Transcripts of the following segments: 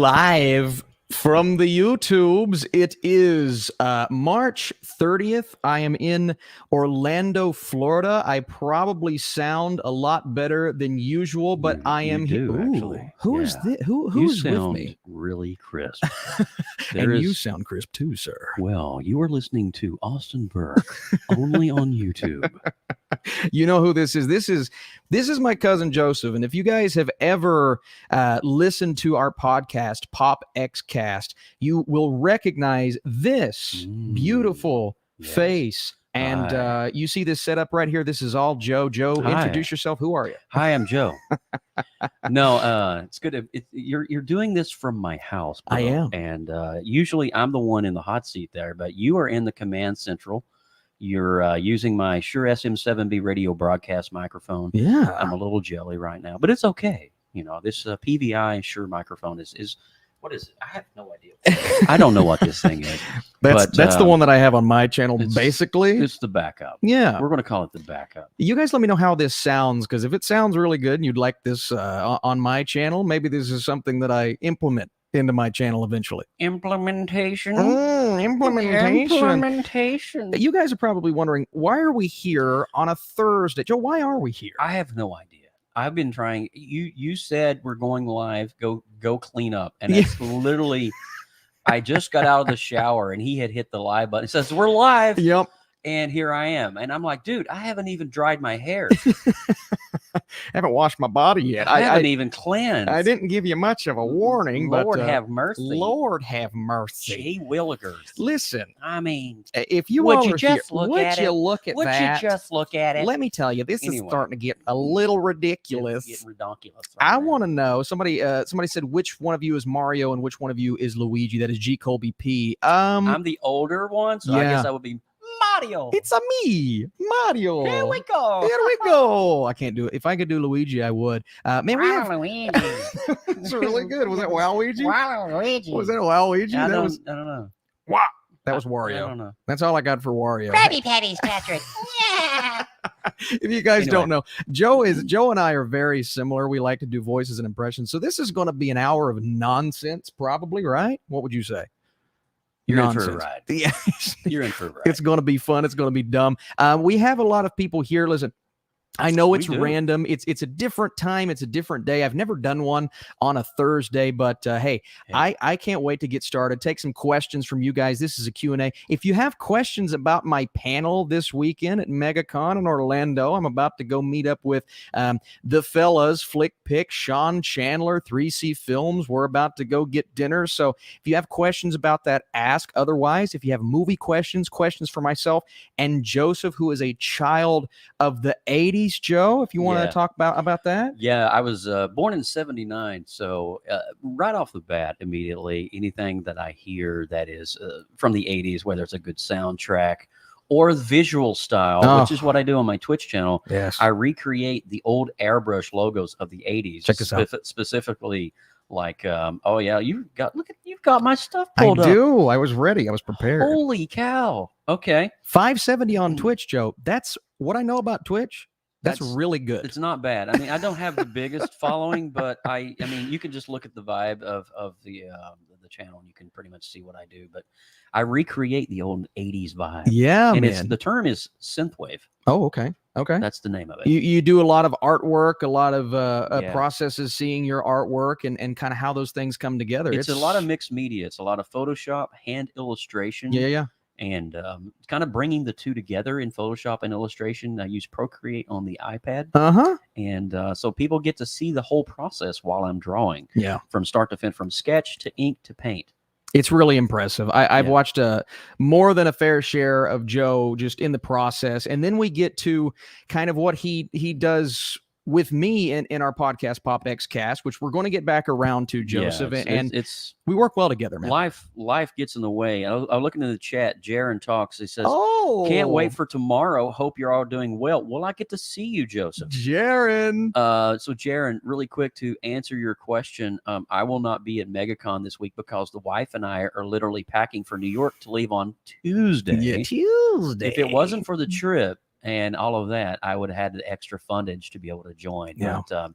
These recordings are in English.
Live from the YouTubes. It is March 30th. I am in Orlando, Florida. I probably sound a lot better than usual, but I am here. Actually. Who's with me? Really crisp. And you sound crisp too, sir. Well, you are listening to Austin Burke only on YouTube. You know who this is? This is my cousin Joseph. And if you guys have ever listened to our podcast, Pop Xcast, you will recognize this beautiful face. And you see this setup right here. This is all Joe. Joe, Hi. Introduce yourself. Who are you? Hi, I'm Joe. No, it's good. You're doing this from my house, bro. I am. And usually I'm the one in the hot seat there, but you are in the command central. You're using my Shure SM7B radio broadcast microphone. Yeah. I'm a little jelly right now, but it's okay. You know, this PVI Shure microphone is what is it? I have no idea. I don't know what this thing is. That's the one that I have on my channel, basically. It's the backup. Yeah. We're going to call it the backup. You guys let me know how this sounds, because if it sounds really good and you'd like this on my channel, maybe this is something that I implement into my channel eventually. Implementation. Implementation. You guys are probably wondering, why are we here on a Thursday? Joe, why are we here? I have no idea. I've been trying. You said we're going live. Go clean up. And it's literally, I just got out of the shower and he had hit the live button. It says we're live. Yep. And here I am. And I'm like, dude, I haven't even dried my hair. I haven't washed my body yet. I haven't even cleansed. I didn't give you much of a warning. Lord but, have mercy. Lord have mercy. Gee willikers. Listen. I mean, if you would all you are just here, look would at you it? look at Would that? you just look at it? Let me tell you, this is starting to get a little ridiculous. It's ridiculous. I want to know. Somebody said which one of you is Mario and which one of you is Luigi. That is G. Colby P. I'm the older one, so I guess I would be Mario. It's a me, Mario. Here we go. Here we go. I can't do it. If I could do Luigi, I would. Man, we have. Luigi. It's really good. Was that Waluigi? Waluigi. Was that Waluigi? I don't know. Wow. That was Wario. I don't know. That's all I got for Wario. Krabby Patties, Patrick. Yeah. If you guys don't know, Joe and I are very similar. We like to do voices and impressions. So this is going to be an hour of nonsense, probably, right? What would you say? You're in for a ride. Yeah. You're in for a ride. It's going to be fun. It's going to be dumb. We have a lot of people here. Listen, I know it's random. It's a different time. It's a different day. I've never done one on a Thursday, but hey, I can't wait to get started. Take some questions from you guys. This is a Q&A. If you have questions about my panel this weekend at MegaCon in Orlando, I'm about to go meet up with the fellas, Flick Pick, Sean Chandler, 3C Films. We're about to go get dinner. So if you have questions about that, ask. Otherwise, if you have movie questions for myself and Joseph, who is a child of the 80s, Joe, if you want to talk about that. Yeah, I was born in 79. So right off the bat, immediately, anything that I hear that is from the 80s, whether it's a good soundtrack or visual style, which is what I do on my Twitch channel. Yes. I recreate the old airbrush logos of the 80s. Check this out. Specifically, like, you've got my stuff pulled up. I do. I was ready. I was prepared. Holy cow. Okay. 570 on Twitch, Joe. That's what I know about Twitch. That's really good. It's not bad. I mean, I don't have the biggest following, but I mean, you can just look at the vibe of the channel and you can pretty much see what I do. But I recreate the old 80s vibe. Yeah, and man. The term is synthwave. Oh, okay. Okay. That's the name of it. You do a lot of artwork, a lot of processes, seeing your artwork and kind of how those things come together. It's a lot of mixed media. It's a lot of Photoshop, hand illustration. Yeah. And kind of bringing the two together in Photoshop and illustration. I use Procreate on the iPad. And so people get to see the whole process while I'm drawing. Yeah. From start to finish, from sketch to ink to paint. It's really impressive. I've watched more than a fair share of Joe just in the process. And then we get to kind of what he does with me in our podcast, Pop Xcast, which we're going to get back around to, Joseph. We work well together, man. Life gets in the way. I'm looking in the chat. Jaron talks. He says, can't wait for tomorrow. Hope you're all doing well. Well, I get to see you, Joseph. Jaron. So Jaron, really quick to answer your question. I will not be at MegaCon this week because the wife and I are literally packing for New York to leave on Tuesday. Yeah, Tuesday. If it wasn't for the trip and all of that, I would have had the extra fundage to be able to join. Yeah. But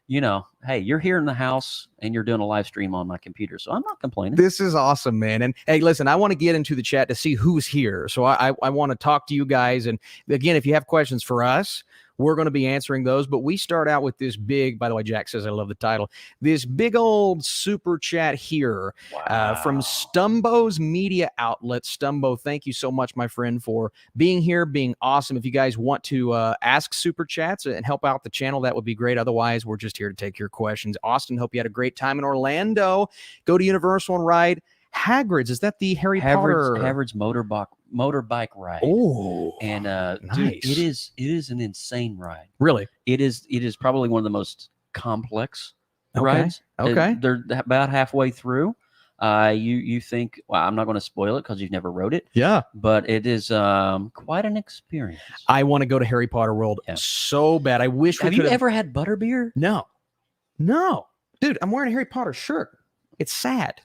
you know, hey, you're here in the house and you're doing a live stream on my computer, so I'm not complaining. This is awesome, man. And hey, listen, I want to get into the chat to see who's here. So I want to talk to you guys. And again, if you have questions for us, we're going to be answering those. But we start out with this big, by the way, Jack says I love the title, this big old super chat here from Stumbo's media outlet. Stumbo, thank you so much, my friend, for being here, being awesome. If you guys want to ask super chats and help out the channel, that would be great. Otherwise, we're just here to take your questions. Austin, hope you had a great time in Orlando. Go to Universal and ride Hagrid's. Is that the Harry Potter? Hagrid's motorbike ride. Oh, and nice. Dude, it is an insane ride. Really? It is probably one of the most complex rides. Okay. They're about halfway through. You think, well, I'm not going to spoil it because you've never rode it. Yeah. But it is quite an experience. I want to go to Harry Potter World so bad. I wish Have you ever had butterbeer? No. Dude, I'm wearing a Harry Potter shirt. It's sad.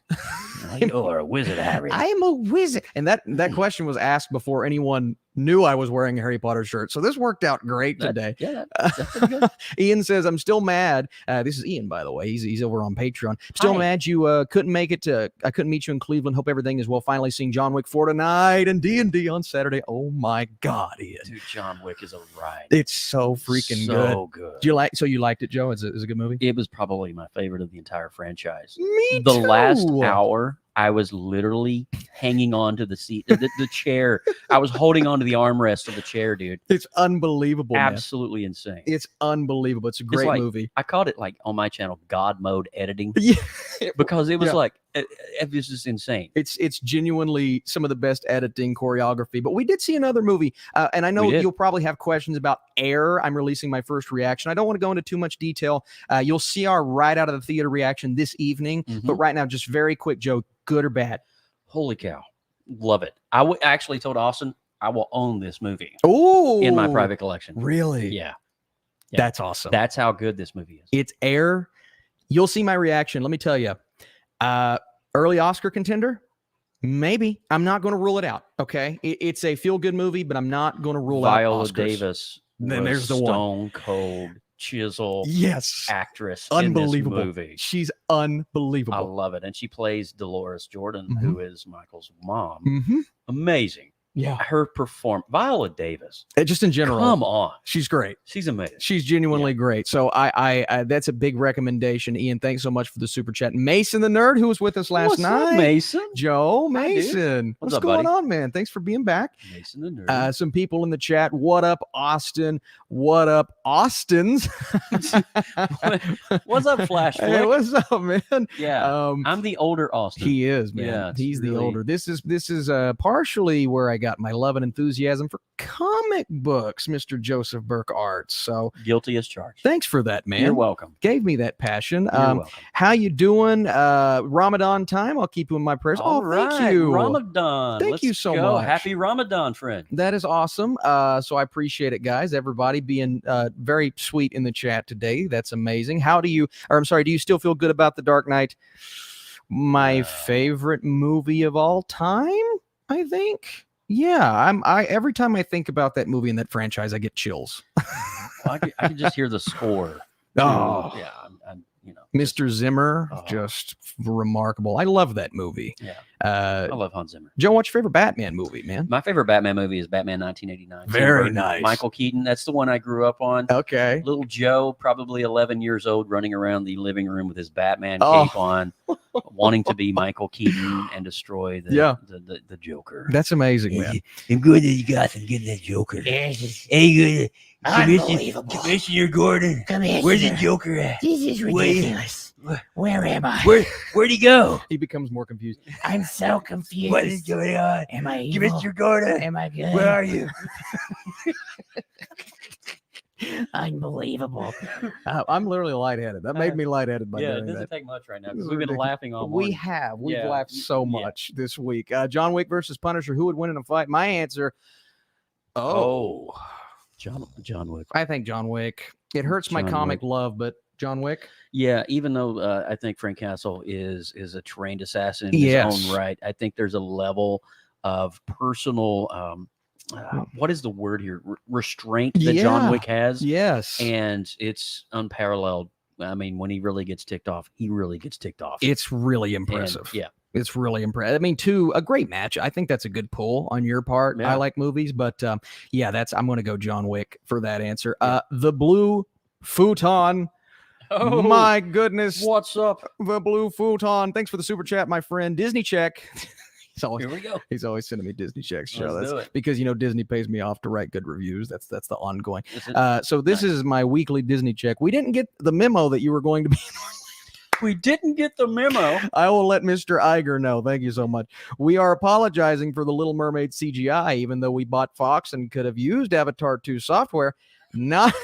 You're a wizard, Harry. I am a wizard. And that question was asked before anyone knew I was wearing a Harry Potter shirt. So this worked out great today. That's pretty good. Ian says, I'm still mad. This is Ian, by the way. He's over on Patreon. Still mad you couldn't make it I couldn't meet you in Cleveland. Hope everything is well. Finally seeing John Wick 4 tonight and D&D on Saturday. Oh my God, Ian. Dude, John Wick is a ride. It's so freaking good. Do you liked it, Joe? Is it a good movie? It was probably my favorite of the entire franchise. Me The too. last hour, I was literally hanging on to the seat, the chair. I was holding on to the armrest of the chair, dude. It's unbelievable. Absolutely insane. It's unbelievable. It's a great movie. I called it, like, on my channel, God mode editing. Yeah. Because it was like, it was just insane. It's genuinely some of the best editing, choreography. But we did see another movie, and I know you'll probably have questions about Air. I'm releasing my first reaction. I don't want to go into too much detail. You'll see our right out of the theater reaction this evening. But right now, just very quick, Joe, good or bad? Holy cow. Love it. I actually told Austin I will own this movie in my private collection. Really? Yeah. That's awesome. That's how good this movie is. It's Air. You'll see my reaction. Let me tell you, early Oscar contender, maybe. I'm not going to rule it out. Okay, it's a feel-good movie, but I'm not going to rule out Viola Oscars. Davis. Then there's the stone cold chisel. Yes, actress. Unbelievable in this movie. She's unbelievable. I love it, and she plays Dolores Jordan, who is Michael's mom. Amazing. Yeah, her performance, Viola Davis, just in general. Come on, she's great. She's amazing. She's genuinely great. So I that's a big recommendation. Ian, thanks so much for the super chat. Mason the nerd, who was with us last night. Up, Mason? Joe Mason, what's up, going buddy? on, man? Thanks for being back. Mason the nerd. Some people in the chat. What up, Austin? What up, Austins? What's up, Flash Flick? Hey, what's up, man? Yeah, I'm the older Austin. He is, man. Yeah, he's really... the older. This is partially where I got my love and enthusiasm for comic books, Mr. Joseph Burke Arts. So guilty as charged. Thanks for that, man. You're welcome. Gave me that passion. You're welcome. How you doing? Ramadan time. I'll keep you in my prayers. All right. Thank you. Ramadan. Thank you so go. much. Happy Ramadan, friend. That is awesome. So I appreciate it, guys. Everybody being very sweet in the chat today. That's amazing. Do you still feel good about The Dark Knight? My favorite movie of all time, I think. Yeah, I every time I think about that movie and that franchise, I get chills. I can just hear the score. Oh, yeah, Mr. Zimmer, just remarkable. I love that movie. Yeah, I love Hans Zimmer. Joe, what's your favorite Batman movie, man? My favorite Batman movie is Batman 1989. Very nice. Michael Keaton. That's the one I grew up on. Okay. Little Joe, probably 11 years old, running around the living room with his Batman cape on, wanting to be Michael Keaton and destroy the Joker. That's amazing, man. I'm good that you got and get that Joker. Hey, good. Commissioner Gordon. Where's the Joker at? This is ridiculous. Where am I? Where'd he go? He becomes more confused. I'm so confused. What is going on? Am I evil? Commissioner Gordon. Am I good? Where are you? Unbelievable. I'm literally lightheaded. That made me lightheaded by doing it doesn't that. take much right now because we've been laughing all morning. We have. We've laughed so much this week. John Wick versus Punisher. Who would win in a fight? My answer. John Wick. I think John Wick. It hurts my comic love, but John Wick. Yeah, even though I think Frank Castle is a trained assassin in his own right, I think there's a level of personal what is the word here? Restraint that John Wick has. Yes. And it's unparalleled I mean, when he really gets ticked off, he really gets ticked off. It's really And, impressive. yeah. It's really impressive. I mean, a great match. I think that's a good pull on your part. Yeah. I like movies, but yeah, I'm going to go John Wick for that answer. Yeah. The Blue Futon. Oh, My goodness. what's up? The Blue Futon. Thanks for the super chat, my friend. Disney check. Here we go. He's always sending me Disney checks. Joe. Let's do That's it. because Disney pays me off to write good reviews. That's the ongoing. Is it- So this is my weekly Disney check. We didn't get the memo that you were going to be. we didn't get the memo. I will let Mr. Iger know. Thank you so much. We are apologizing for the Little Mermaid CGI, even though we bought Fox and could have used Avatar 2 software. Not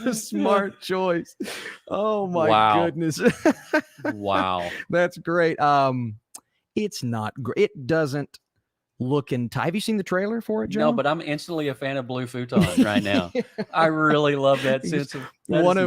a smart choice. Oh my Wow. goodness. Wow. That's great. It's not great. It doesn't look have you seen the trailer for it, Joe? No, but I'm instantly a fan of Blue Futon right now. I really love that sense of one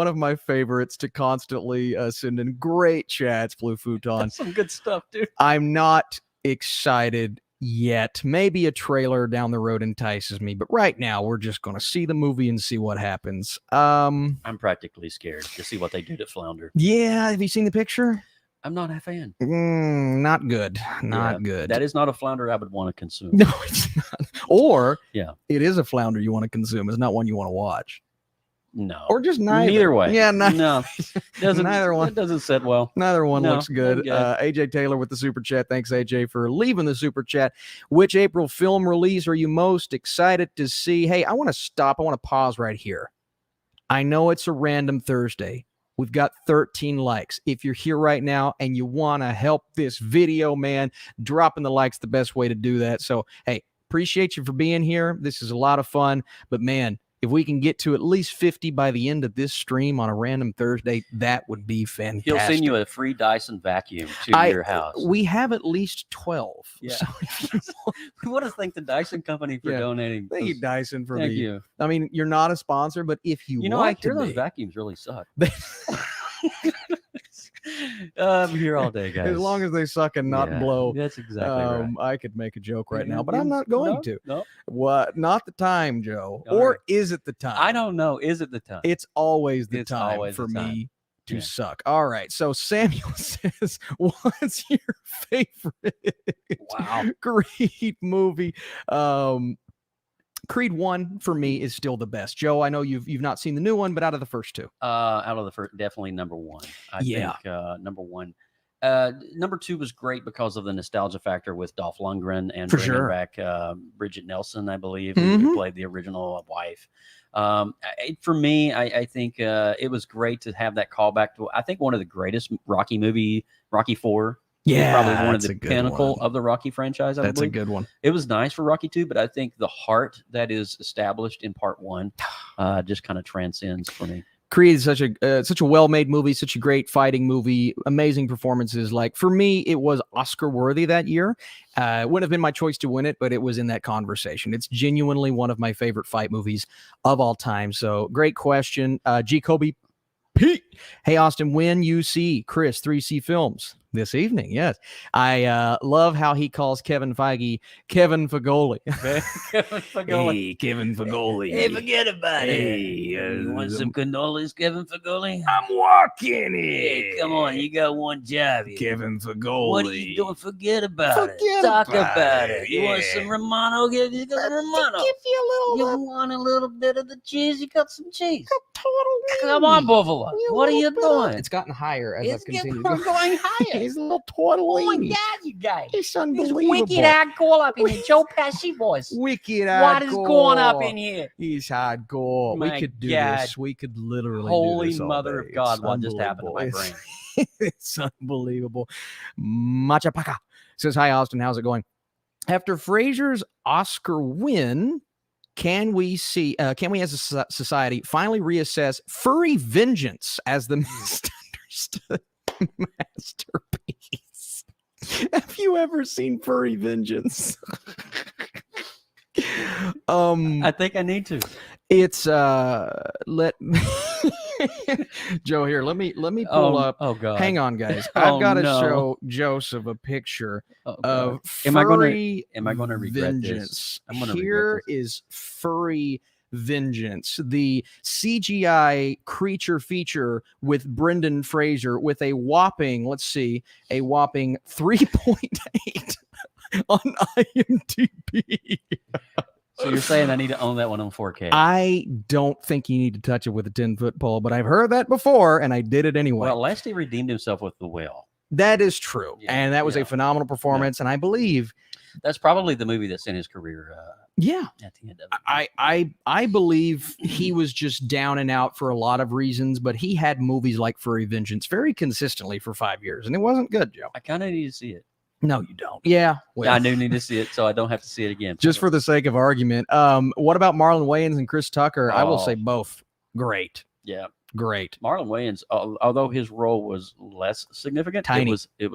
of my favorites to constantly send in great chats, Blue Futon. That's some good stuff, dude. I'm not excited yet. Maybe a trailer down the road entices me, but right now we're just going to see the movie and see what happens. I'm practically scared to see what they do to Flounder. Yeah, have you seen the picture? I'm not a fan. Not good. Not good. That is not a flounder I would want to consume. No, it's not. Or Yeah. it is a flounder you want to consume. It's not one you want to watch. No. Or just neither. Neither way. Yeah, No. Doesn't, Neither one. That doesn't sit well. Neither one No, looks good. I'm good. AJ Taylor with the super chat. Thanks, AJ, for leaving the super chat. Which April film release are you most excited to see? Hey, I want to stop. I want to pause right here. I know it's a random Thursday. We've got 13 likes. If you're here right now and you want to help this video, man, dropping the likes the best way to do that. So, hey, appreciate you for being here. This is a lot of fun. But, man, if we can get to at least 50 by the end of this stream on a random Thursday, that would be fantastic. He'll send you a free Dyson vacuum to your house. We have at least 12. Yeah. So if you We want to thank the Dyson company for Yeah. donating. thank you, those- Dyson, for Thank the. you. I mean, you're not a sponsor, but if you You know, want I hear to those be, vacuums really suck. I'm here all day, guys. as long as they suck and not Yeah, blow. That's exactly right. I could make a joke right Yeah, now, but I'm not going to. No, What? Not the time, Joe. All Or right. is it the time? I don't know. Is it the time? It's always the It's time always for the time. me to Yeah. suck. All right. So Samuel says, "What's your favorite Wow. Creed movie?" Creed 1 for me is still the best. Joe, I know you've not seen the new one, but out of the first two. Out of the first, definitely number one. I Yeah. think number one. Number two was great because of the nostalgia factor with Dolph Lundgren and For bringing sure. back Bridget Nelson, I believe, Mhm. who played the original wife. For me, I think it was great to have that callback to, I think, one of the greatest Rocky movie, Rocky 4. Yeah, Probably one of that's the a good pinnacle one. of the Rocky franchise. I That's a believe. good one. It was nice for Rocky 2, but I think the heart that is established in part 1 just kind of transcends for me. Creed is such a well-made movie, such a great fighting movie, amazing performances. Like, for me, it was Oscar worthy that year. It wouldn't have been my choice to win it, but it was in that conversation. It's genuinely one of my favorite fight movies of all time. So great question. G. Kobe Pete. Hey, Austin, when you see Chris 3C Films this evening, yes. I love how he calls Kevin Feige Kevin Fagoli. Hey, Kevin Fagoli. Hey, forget about Hey, it. You want some cannolis, Kevin Fagoli? I'm walking Hey, come on, you got one job here. Kevin Fagoli. What are you doing? Forget about it. Forget Talk about about it, it. You want yeah. some Romano? Give you some Romano. Give you a little You want a little bit of the cheese? You got some cheese. total. Come on, Buffalo. You What are little you bit of- doing? It's gotten higher as It's I've continued. going higher. He's a little Oh my tortellini. God, you guys. It's It's unbelievable. wicked hardcore up in here. Joe Pesci voice. Wicked What is going up hardcore. in here? He's hardcore. We My could do God. this. We could literally Holy do this all mother day. of God, It's what just happened to my unbelievable. brain? It's unbelievable. Machapaka says, "Hi, Austin. How's it going? After Frasier's Oscar win, can we as a society finally reassess Furry Vengeance as the misunderstood masterpiece? Have you ever seen Furry Vengeance?" I think I need to. It's let Joe here. Let me pull up. Oh God. Hang on, guys. Oh, I've got to no. show Joseph a picture Oh, God. of Am I gonna- Furry am I gonna regret this? Vengeance. I'm gonna regret Here this. is Furry Vengeance, the CGI creature feature with Brendan Fraser with a whopping, let's see, a whopping 3.8 on IMDb. So you're saying I need to own that one on 4K? I don't think you need to touch it with a 10-foot pole, but I've heard that before, and I did it anyway. Well, last he redeemed himself with The Whale. That is true, Yeah, and that was a phenomenal performance, and I believe that's probably the movie that sent his career. At the end of it. I believe he was just down and out for a lot of reasons, but he had movies like Furry Vengeance very consistently for 5 years, and it wasn't good, Joe. I kind of need to see it. No, you don't. Yeah, well, I do need to see it, so I don't have to see it again. just for the sake of argument. What about Marlon Wayans and Chris Tucker? I will say both. Great. Yeah, great. Marlon Wayans, although his role was less significant, Tiny. It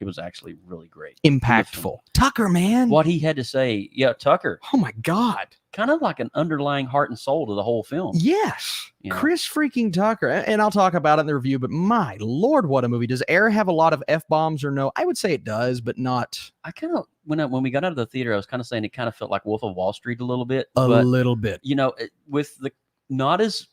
was actually really great, Impactful. Tucker, man. What he had to say, Tucker, Oh my God. kind of like an underlying heart and soul to the whole film. Yes. You know? Chris freaking Tucker. And I'll talk about it in the review, but my Lord, what a movie. Does Air have a lot of F-bombs or no? I would say it does, but not I kind of when we got out of the theater, I was kind of saying it kind of felt like Wolf of Wall Street a little bit, a but little bit. with the not as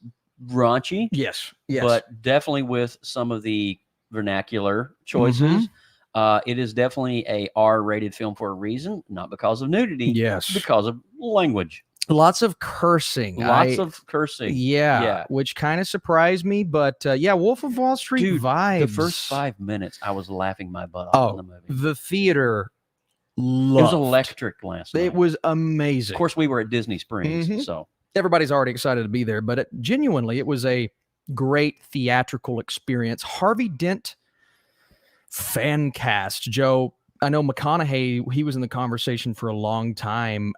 raunchy, Yes. but definitely with some of the vernacular choices. It is definitely a R-rated film for a reason, not because of nudity, Yes. because of language. Lots of cursing. Of cursing. Yeah. Which kind of surprised me, but Wolf of Wall Street Dude, vibes. The first 5 minutes, I was laughing my butt off in the movie. The theater It loved. was electric last night. It was amazing. Of course, we were at Disney Springs, so Everybody's already excited to be there, but genuinely, it was a great theatrical experience. Harvey Dent fan cast. Joe, I know McConaughey, he was in the conversation for a long time.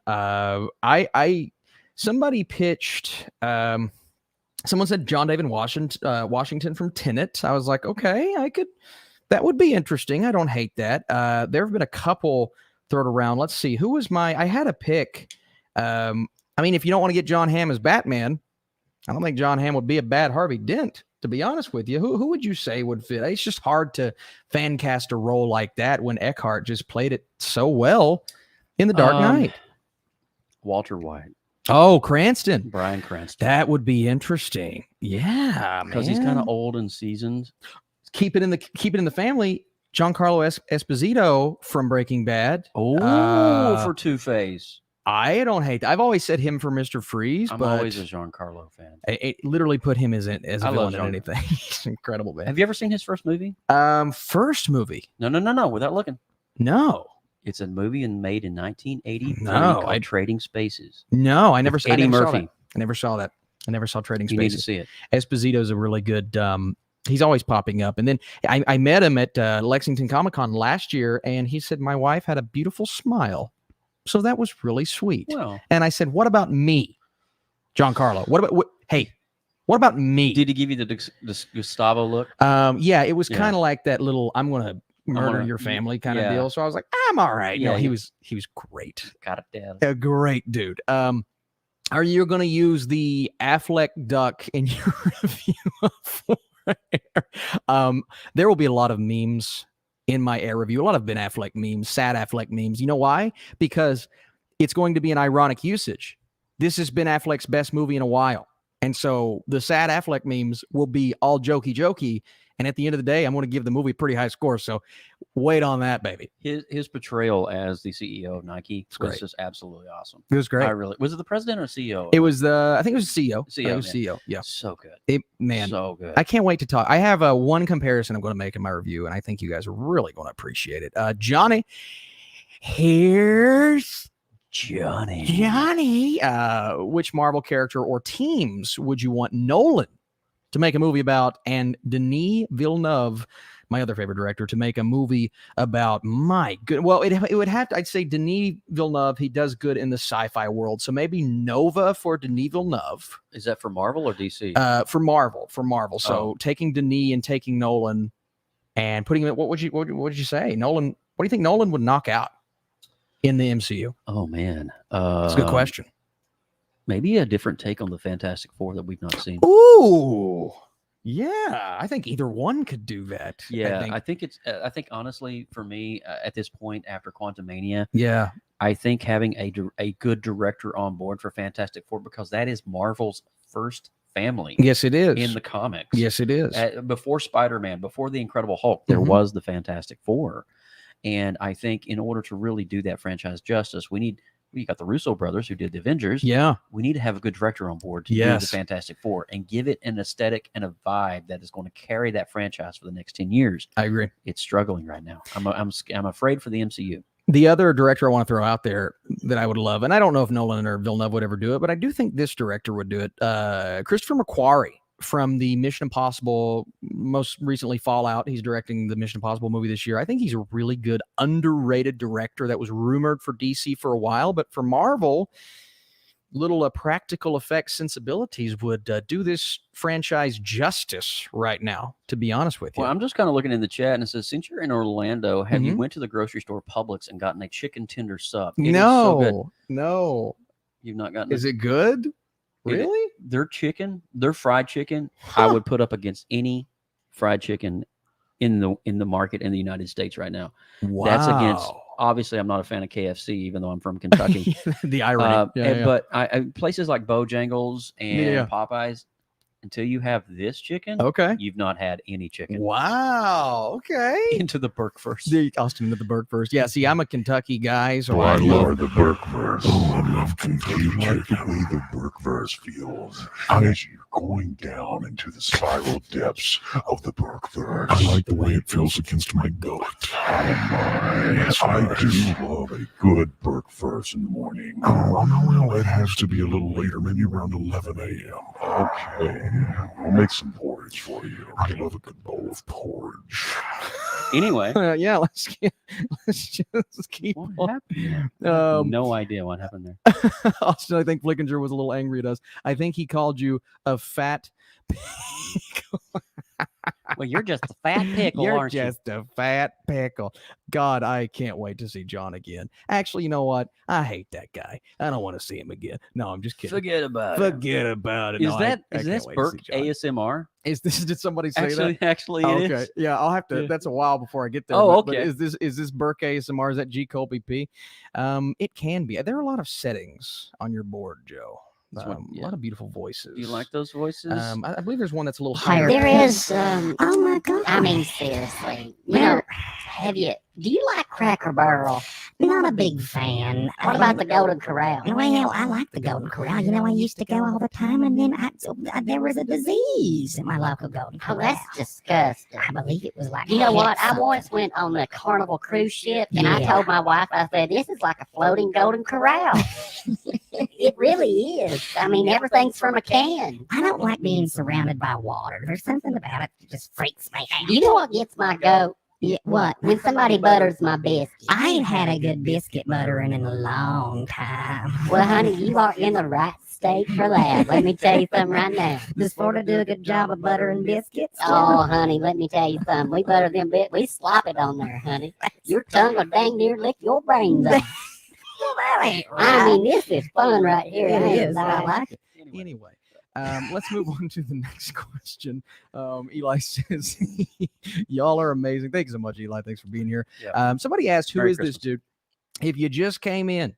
Somebody pitched, someone said John David Washington from Tenet. I was like, okay, that would be interesting. I don't hate that. There have been a couple thrown around. Let's see, I had a pick. If you don't want to get John Hamm as Batman, I don't think John Hamm would be a bad Harvey Dent, to be honest with you. Who would you say would fit? It's just hard to fan cast a role like that when Eckhart just played it so well in The Dark Knight. Walter White. Oh, Cranston. Bryan Cranston. That would be interesting. Yeah, because he's kind of old and seasoned. Keep it in the family. Giancarlo Esposito from Breaking Bad. For Two-Face. I don't hate that. I've always said him for Mr. Freeze, I'm but always a Giancarlo fan. I literally put him as a villain in Jean. anything. He's incredible, man. Have you ever seen his first movie? First movie? No. Without looking. No. It's a movie made in 1983 No, called Trading Spaces. No, I never saw Eddie Murphy. I never saw that. I never saw Trading You need to Spaces. see it. Esposito's a really good. He's always popping up. And then I met him at Lexington Comic-Con last year, and he said my wife had a beautiful smile. So that was really sweet. Well, and I said, what about me, Giancarlo? What about me? Did he give you the Gustavo look? Yeah, it was kind of like that little, I'm going to murder your family kind of deal. So I was like, I'm all right. Yeah, no, he was great. Got it, Dad. A great dude. Are you going to use the Affleck duck in your review of Air? There will be a lot of memes in my Air review, a lot of Ben Affleck memes, sad Affleck memes. You know why? Because it's going to be an ironic usage. This has been Affleck's best movie in a while. And so the sad Affleck memes will be all jokey. And at the end of the day, I'm going to give the movie a pretty high score. So wait on that, baby. His portrayal as the CEO of Nike was just absolutely awesome. It was great. Was it the president or CEO? It was I think it was the CEO. CEO. It was CEO. Yeah. So good. So good. I can't wait to talk. I have one comparison I'm going to make in my review, and I think you guys are really going to appreciate it. Johnny, here's Johnny. Which Marvel character or teams would you want Nolan to make a movie about, and Denis Villeneuve, my other favorite director, to make a movie about? My good. Well, it would have to. I'd say Denis Villeneuve. He does good in the sci-fi world, so maybe Nova for Denis Villeneuve. Is that for Marvel or DC? For Marvel. So taking Denis and taking Nolan, and putting him. What would you say, Nolan? What do you think Nolan would knock out in the MCU? Oh man, that's a good question. Maybe a different take on the Fantastic Four that we've not seen. Ooh, yeah. I think either one could do that. Yeah, I think honestly, for me, at this point after Quantumania, yeah, I think having a good director on board for Fantastic Four, because that is Marvel's first family. Yes, it is. In the comics. Yes, it is. Before Spider-Man, before the Incredible Hulk, there was the Fantastic Four. And I think in order to really do that franchise justice, we got the Russo brothers who did the Avengers. Yeah. We need to have a good director on board to do the Fantastic Four and give it an aesthetic and a vibe that is going to carry that franchise for the next 10 years. I agree. It's struggling right now. I'm afraid for the MCU. The other director I want to throw out there that I would love, and I don't know if Nolan or Villeneuve would ever do it, but I do think this director would do it. Christopher McQuarrie from the Mission Impossible, most recently Fallout. He's directing the Mission Impossible movie this year. I think he's a really good, underrated director that was rumored for DC for a while, but for Marvel, little practical effects sensibilities would do this franchise justice right now, to be honest with you. Well, I'm just kind of looking in the chat, and it says, since you're in Orlando, have you went to the grocery store Publix and gotten a chicken tender sub? It is so good. No. You've not gotten Is it good? Really? Their fried chicken, I would put up against any fried chicken in the market in the United States right now. Wow. That's against, obviously, I'm not a fan of KFC, even though I'm from Kentucky. The irony. But places like Bojangles and Popeyes, until you have this chicken, you've not had any chicken. Wow. Okay. Into the Burke first. Austin into the Burke first. Yeah, see, I'm a Kentucky guy, so I love the Burke verse. Oh, I love Kentucky. You like the way the Burke verse feels. As you're going down into the spiral depths of the Burke verse. I like the way it feels against my gullet. Oh my. Yes, I do love a good Burke verse in the morning. Oh, well, it has to be a little later, maybe around 11 a.m. Okay. I'll make some porridge for you. I love a good bowl of porridge. Anyway. Yeah, let's just keep what on. Happened? No idea what happened there. Austin, I think Flickinger was a little angry at us. I think he called you a fat pickle. Well, you're just a fat pickle, aren't you? You're just a fat pickle. God, I can't wait to see John again. Actually, you know what? I hate that guy. I don't want to see him again. No, I'm just kidding. Forget about it. No, Is this Burke ASMR? Did somebody say that? Actually, it is. Yeah, I'll have to. Yeah. That's a while before I get there. Oh, but okay. Is this Burke ASMR? Is that G Colby P? It can be. There are a lot of settings on your board, Joe. A lot of beautiful voices. Do you like those voices? I believe there's one that's a little higher. There is. Oh my God! I mean, seriously. Do you like Cracker Barrel? Not a big fan. What about the Golden Corral? Well, I like the Golden Corral. You know, I used to go all the time, and then there was a disease in my local Golden Corral. Oh, that's disgusting. I believe it was like. You know what? I once went on a Carnival cruise ship, and I told my wife, I said, "This is like a floating Golden Corral." It really is. I mean, everything's from a can. I don't like being surrounded by water. There's something about it that just freaks me out. You know what gets my goat? Yeah, what? When somebody butters my biscuit. I ain't had a good biscuit buttering in a long time. Well, honey, you are in the right state for that. Let me tell you something right now. Does Florida do a good job of buttering biscuits? Oh, honey, let me tell you something. We butter them we slop it on there, honey. Your tongue will dang near lick your brains off. Well, that ain't right. I mean, this is fun right here. It is. I like it. Anyway. Let's move on to the next question. Eli says, y'all are amazing. Thanks so much, Eli. Thanks for being here. Yeah. Somebody asked, who is this dude? If you just came in,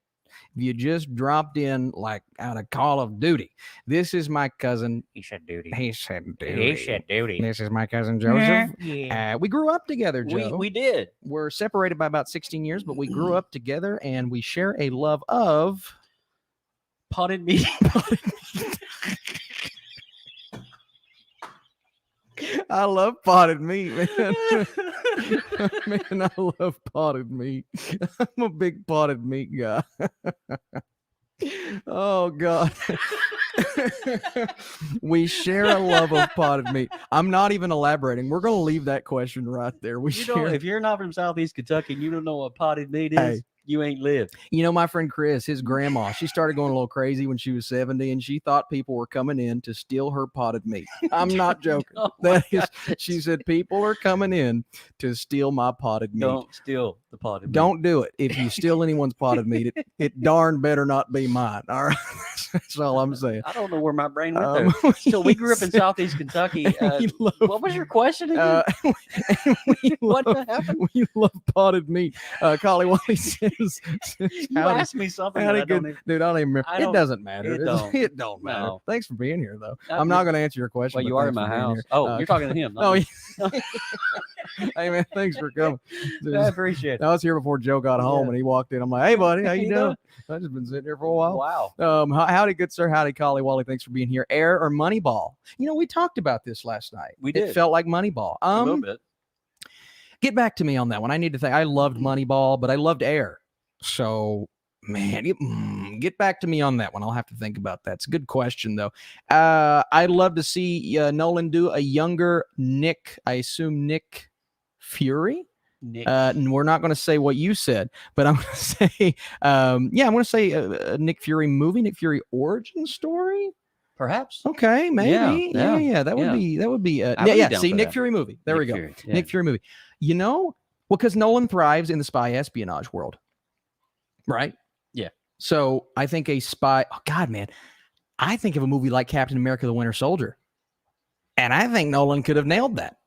if you just dropped in like out of Call of Duty, this is my cousin. He said duty. This is my cousin Joseph. Yeah. We grew up together, Joe. We did. We're separated by about 16 years, but we grew up together and we share a love of potted meat. I love potted meat, man. Man, I love potted meat. I'm a big potted meat guy. Oh, God. We share a love of potted meat. I'm not even elaborating. We're going to leave that question right there. If you're not from Southeast Kentucky and you don't know what potted meat is, you ain't lived. You know, my friend Chris, his grandma, she started going a little crazy when she was 70, and she thought people were coming in to steal her potted meat. I'm not joking. She said, people are coming in to steal my potted meat. Don't steal the potted meat. Don't do it. If you steal anyone's potted meat, it darn better not be mine. All right. That's all I'm saying. I don't know where my brain went there. So we grew up in Southeast Kentucky. What was your question again? What happened? We love potted meat. Collie Wally says, You asked me something. That I don't even, dude, I don't even remember. I It don't- doesn't matter. it don't. It don't matter. No. Thanks for being here, though. I I'm not just- going to answer your question. Well, but you are in thanks my for being house. here. Oh, you're talking to him. not Oh, me. hey man, thanks for coming. Dude, I appreciate it. I was here before Joe got home, Yeah. and he walked in. I'm like, "Hey, buddy, how you you doing?" I've just been sitting here for a while. Wow. Howdy, good sir. Howdy, Collie Wally. Thanks for being here. Air or Moneyball? You know, we talked about this last night. We It did. felt like Moneyball. A little bit. Get back to me on that one. I need to think. I loved Moneyball, but I loved Air. So, man, get back to me on that one. I'll have to think about that. It's a good question, though. I'd love to see Nolan do a younger Nick. I assume Nick Fury. Nick. We're not going to say what you said, but I'm going to say, I'm going to say a Nick Fury movie, Nick Fury origin story. Perhaps. Okay, maybe. Yeah. That would be. I would be down See, for Nick that. Fury movie. There we Nick go. Fury, yeah. Nick Fury movie. You know, well, because Nolan thrives in the spy espionage world, right? Yeah. So I think a spy. Oh God, man, I think of a movie like Captain America: The Winter Soldier, and I think Nolan could have nailed that.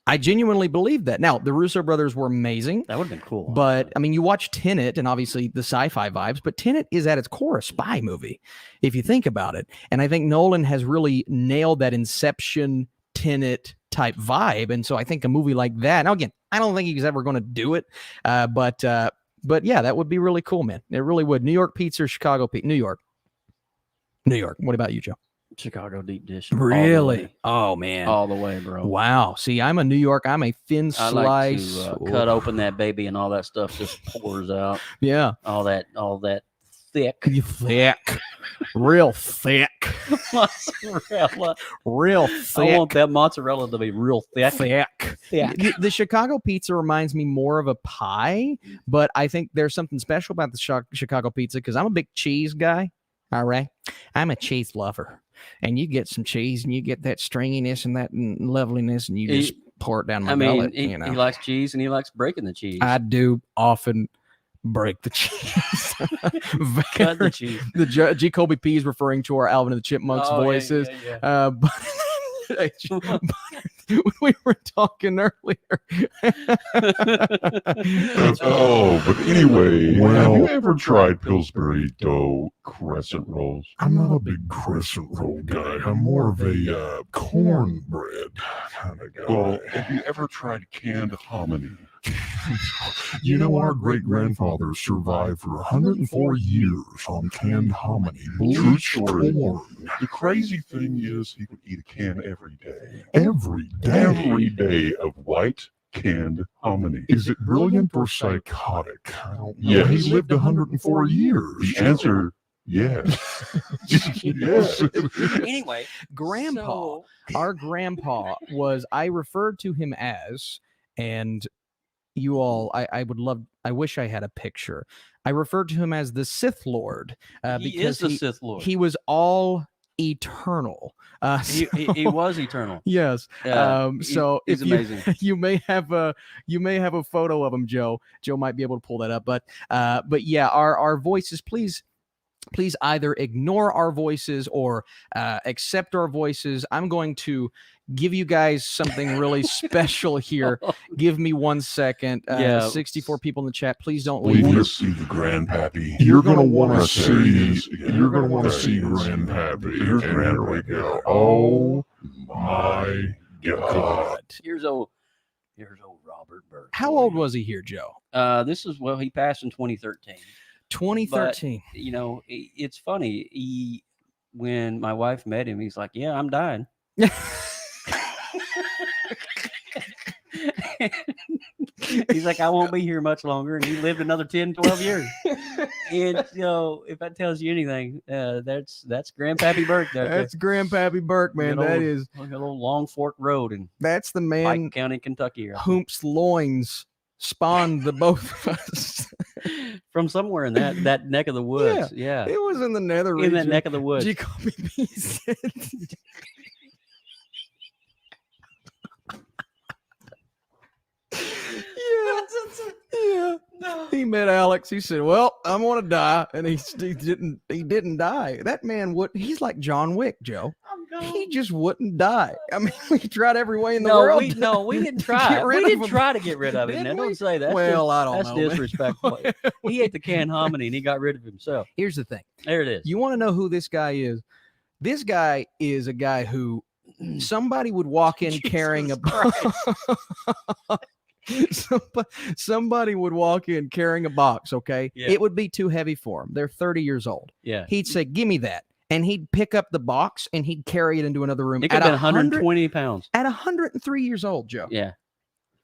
I genuinely believe that. Now, the Russo brothers were amazing. That would have been cool. But I mean, you watch Tenet and obviously the sci-fi vibes, but Tenet is at its core a spy movie, if you think about it. And I think Nolan has really nailed that Inception Tenet type vibe. And so I think a movie like that. Now, again, I don't think he's ever going to do it, but yeah, that would be really cool, man. It really would. New York pizza or Chicago pizza? New York. What about you, Joe? Chicago deep dish. Really? Oh man. All the way, bro. Wow. See, I'm a New York. I'm a thin I slice. like to cut open that baby and all that stuff just pours out. Yeah. All that thick You thick. Real thick. mozzarella. Real I thick. want that mozzarella to be real thick. Thick. The Chicago pizza reminds me more of a pie, but I think there's something special about the Chicago pizza because I'm a big cheese guy. All right. I'm a cheese lover. And you get some cheese and you get that stringiness and that loveliness and you just pour it down my gullet. He likes cheese and he likes breaking the cheese. I do often break the cheese. Cut the cheese. The G. Colby P is referring to our Alvin and the Chipmunks Oh, yeah, voices. yeah. But we were talking earlier. But anyway, have you ever tried Pillsbury dough crescent rolls? I'm not a big crescent roll guy. I'm more of a cornbread kind of guy. Well, have you ever tried canned hominy? You know, our great-grandfather survived for 104 years on canned hominy, bleached corn. The crazy thing is he would eat a can every day. Every day of white canned hominy. Is it brilliant or psychotic? I don't know. Yeah, he lived 104 years. The answer, yes. Yes. Anyway, Grandpa, our grandpa was, I referred to him as, and you all, I wish I had a picture. I referred to him as the Sith Lord he is the Sith Lord. He was all eternal. He was eternal. Yes. So he's if amazing. You may have a photo of him, Joe. Joe might be able to pull that up. But yeah, our voices, please either ignore our voices or accept our voices. I'm going to give you guys something really special here. Give me 1 second. 64 people in the chat. Please don't We leave. want to see the grandpappy. You're gonna want to see. You're gonna want to see grandpappy. Here we go. Oh my God! Here's old Robert Burke. How old was he here, Joe? He passed in 2013. 2013. You know, it's funny. When my wife met him, he's like, "Yeah, I'm dying." He's like, I won't be here much longer. And he lived another 10, 12 years. And, you know, if that tells you anything, that's Grandpappy Burke. That's Grandpappy Burke, man. That is like a little Long Fork Road in that's the man Pike County, Kentucky. whom's loins spawned the both of us. From somewhere in that neck of the woods. Yeah. It was in the nether In region. that neck of the woods. Jacoby B said. Yeah. He met Alex. He said, "Well, I'm gonna die," and he didn't die. That man he's like John Wick, Joe. I'm He just wouldn't die. I mean, we tried every way in the No, world. we didn't to try. get rid We of didn't him. try to get rid of him. Now, Didn't we? don't say that. Well, I don't That's know. man. disrespectful. He ate the canned hominy and he got rid of himself. Here's the thing. There it is. You want to know who this guy is? This guy is a guy who somebody would walk in carrying a somebody would walk in carrying a box, okay? Yeah. It would be too heavy for him. They're 30 years old. Yeah. He'd say, "Give me that." And he'd pick up the box and he'd carry it into another room. It could have been 120 pounds. At 103 years old, Joe. Yeah.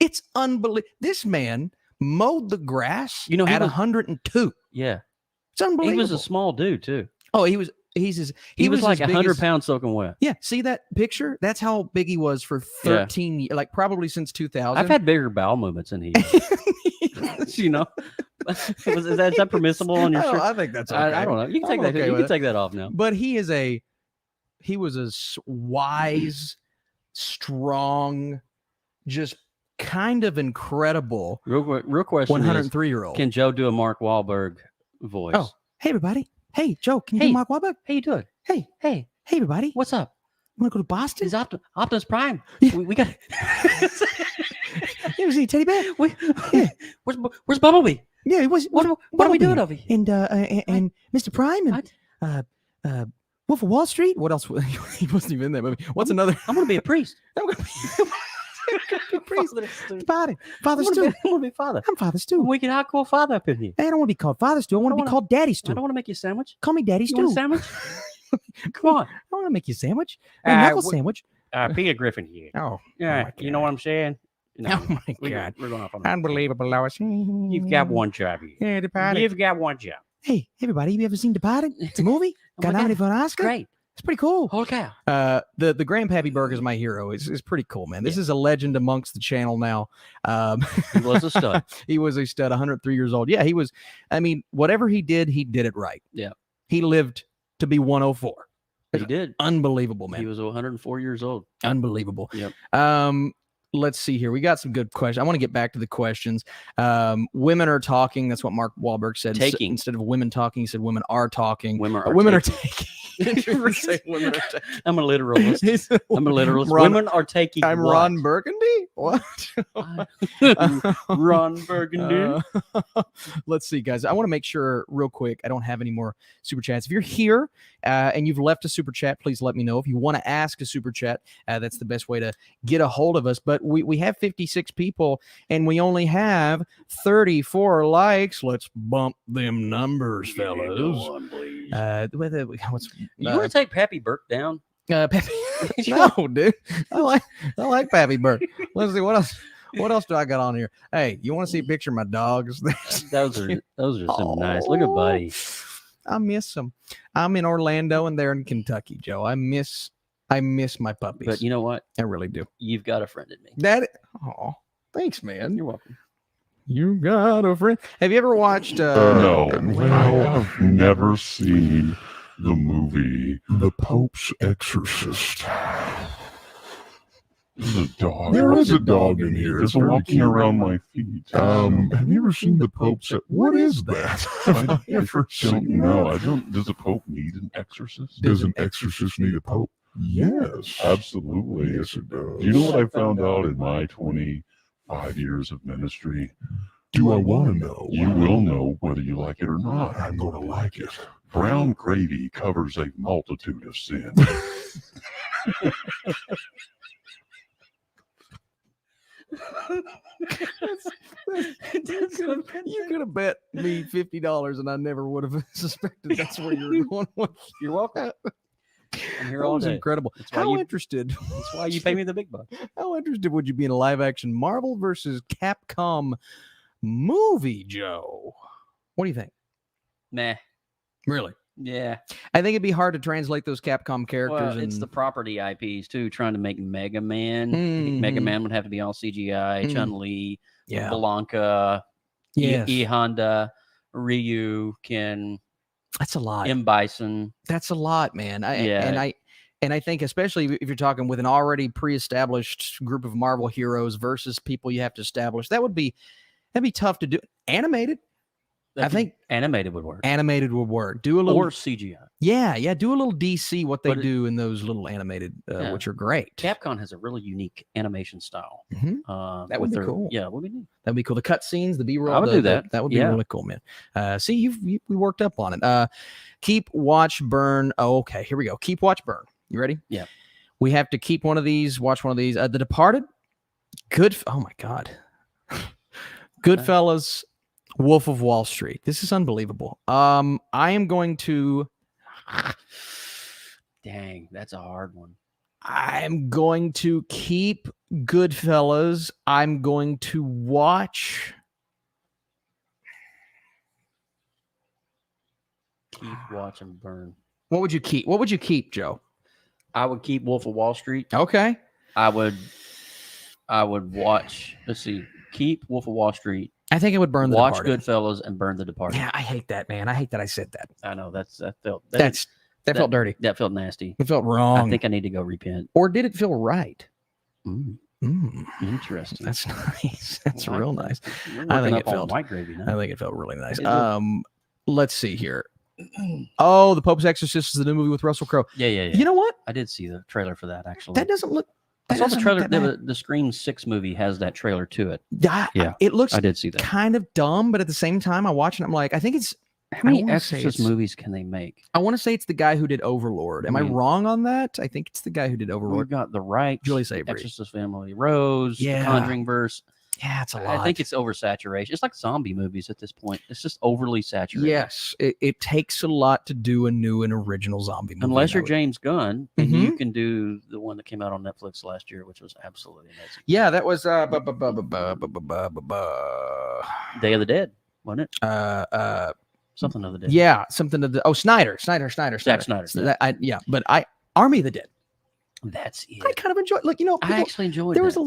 It's unbelievable. This man mowed the grass You know, he at was- 102. Yeah. It's unbelievable. He was a small dude, too. Oh, he was like as big 100 as- pounds soaking wet. Yeah, see that picture? That's how big he was for 13 years, like probably since 2000. I've had bigger bowel movements than he has. You know? is that permissible on your shirt? I think that's okay. I don't know. You can take I'm that. okay You with can it. take that off now. But he was a wise, strong, just kind of incredible Real question is, 103-year-old. can Joe do a Mark Wahlberg voice? Oh, hey everybody. Hey Joe, can you Hey. do Mark Wahlberg? How you doing? Hey, Hey, hey everybody. what's up? You want to go to Boston? Is Optimus Prime? Yeah. We got. You ever see Teddy Bear? Yeah. Where's Bumblebee? Yeah, it was. What are we Bumblebee. doing over here? And Mr. Prime and What? Wolf of Wall Street. What else? He wasn't even in that movie. What's another? I'm gonna be a priest. I'm gonna be priest. Father, Father I Stu. want to be father. I'm Father Stu. We can hot cool father up in here. Hey, I don't want to be called Father Stu. I want to be wanna- called Daddy I Stu. don't want to make you a sandwich. Call me Daddy You want a Stu. sandwich? Come on. I want to make you a sandwich. A knuckle sandwich. Peter Griffin here. Oh, Yeah, my you know what I'm saying? No, oh my we- God. We're going off on that. Unbelievable, Lois. You've got one job here. Yeah, Departed. You've got one job. Hey, everybody, have you ever seen Departed? It's a movie. Oh Got my nominated God. for an Oscar. Great. It's pretty cool. Holy cow. The Grandpappy Burke is my hero. Is pretty cool, man. This is a legend amongst the channel now. He was a stud. He was a stud, 103 years old. Yeah, he was. I mean, whatever he did it right. Yeah. He lived to be 104. He did. Unbelievable, man. He was 104 years old. Unbelievable. Yep. Let's see here. We got some good questions. I want to get back to the questions. Women are talking. That's what Mark Wahlberg said. Taking. Instead of women talking, he said women are talking. Women Women are taking. taking. Did you ever say women are taking? I'm a literalist. He said, I'm a literalist. Ron- Women are taking. I'm what? Ron Burgundy. What? Ron Burgundy. Let's see, guys. I want to make sure real quick. I don't have any more super chats. If you're here and you've left a super chat, please let me know. If you want to ask a super chat, that's the best way to get a hold of us. But we have 56 people and we only have 34 likes. Let's bump them numbers, fellas. What's You want to take Pappy Burke down? Pappy? No, dude. I like Pappy Burke. Let's see what else. What else do I got on here? Hey, you want to see a picture of my dogs? Those are some nice. Look at Buddy. I miss them. I'm in Orlando and they're in Kentucky, Joe. I miss my puppies. But you know what? I really do. You've got a friend in me. Oh, thanks, man. You're welcome. You got a friend. Have you ever watched? No, I've never seen the movie The Pope's Exorcist. There's a dog. There is a dog in here. It's walking around my feet. Have you ever seen the Pope's? What is that? I don't know. Does the Pope need an exorcist? Does an exorcist need a Pope? Yes, absolutely. Yes, it does. Do you know what I found out in my 25 years of ministry? Do I want to know? You will know whether you like it or not. I'm going to like it. Brown gravy covers a multitude of sins. You could have bet me $50 and I never would have suspected that's where you were going. You're welcome. I'm here That all was day. incredible. That's why How you- interested? That's why you pay me the big bucks. How interested would you be in a live action Marvel versus Capcom movie, Joe? What do you think? Nah. Really? Yeah. I think it'd be hard to translate those Capcom characters. Well, it's and the property IPs too. Trying to make Mega Man. Mhm. Mega Man would have to be all CGI. Mhm. Chun-Li, yeah, Blanca, yes. E Honda, Ryu, Ken, That's a lot. M Bison. That's a lot, man. Yeah. And I think especially if you're talking with an already pre-established group of Marvel heroes versus people you have to establish, that'd be tough to do. Animated. I think animated would work. animated would work. Do a little Or CGI. Yeah, do a little DC what they But do in those little animated, which are great. Capcom has a really unique animation style. That with would be their- cool. Yeah, would be neat. That'd be cool. The cutscenes, the B-roll. I would do that. That would be Yeah. really cool, man. See, we worked up on it. Keep, watch, burn. Oh, okay. Here we go. Keep, watch, burn. You ready? Yeah. We have to keep one of these, watch one of these. The Departed. Oh my God. Goodfellas, Wolf of Wall Street. This is unbelievable. I am going to. Dang, that's a hard one. I'm going to keep Goodfellas. I'm going to watch. Keep, watch, and burn. What would you keep? What would you keep, Joe? I would keep Wolf of Wall Street. Okay. I would watch. Let's see. Keep Wolf of Wall Street. I think I would burn the Watch Departed. Goodfellas and burn The Departed. Yeah, I hate that, man. I hate that I said that. I know that felt That felt dirty. That felt nasty. It felt wrong. I think I need to go repent. Or did it feel right? Interesting. That's nice. That's I like real that. nice. You're I think working it up on felt- white gravy now. I think it felt really nice. It did. Let's see here. Oh, The Pope's Exorcist is the new movie with Russell Crowe. Yeah. You know what? I did see the trailer for that actually. That doesn't look. I that saw the doesn't trailer. look that bad. The Scream 6 movie has that trailer to it. Yeah, it looks I did see that. kind of dumb, but at the same time, I watch it. I'm like, I think it's. How many wanna say Exorcist it's- movies can they make? I want to say it's the guy who did Overlord. Am I mean- wrong on that? I think it's the guy who did We've Overlord. got The Right, Julius Avery. Exorcist Family, Rose, Yeah. The Conjuring verse. Yeah, it's a lot. I think it's oversaturation. It's like zombie movies at this point. It's just overly saturated. yes, it takes a lot to do a new and original zombie movie. Unless and I you're would- James Gunn, and you can do the one that came out on Netflix last year, which was absolutely amazing. Yeah, that was Day of the Dead, wasn't it? Something of the Dead. yeah, something to the Snyder. Zack Snyder. So but Army of the Dead. That's it. I kind of enjoyed. Like I people, actually enjoyed there that. was a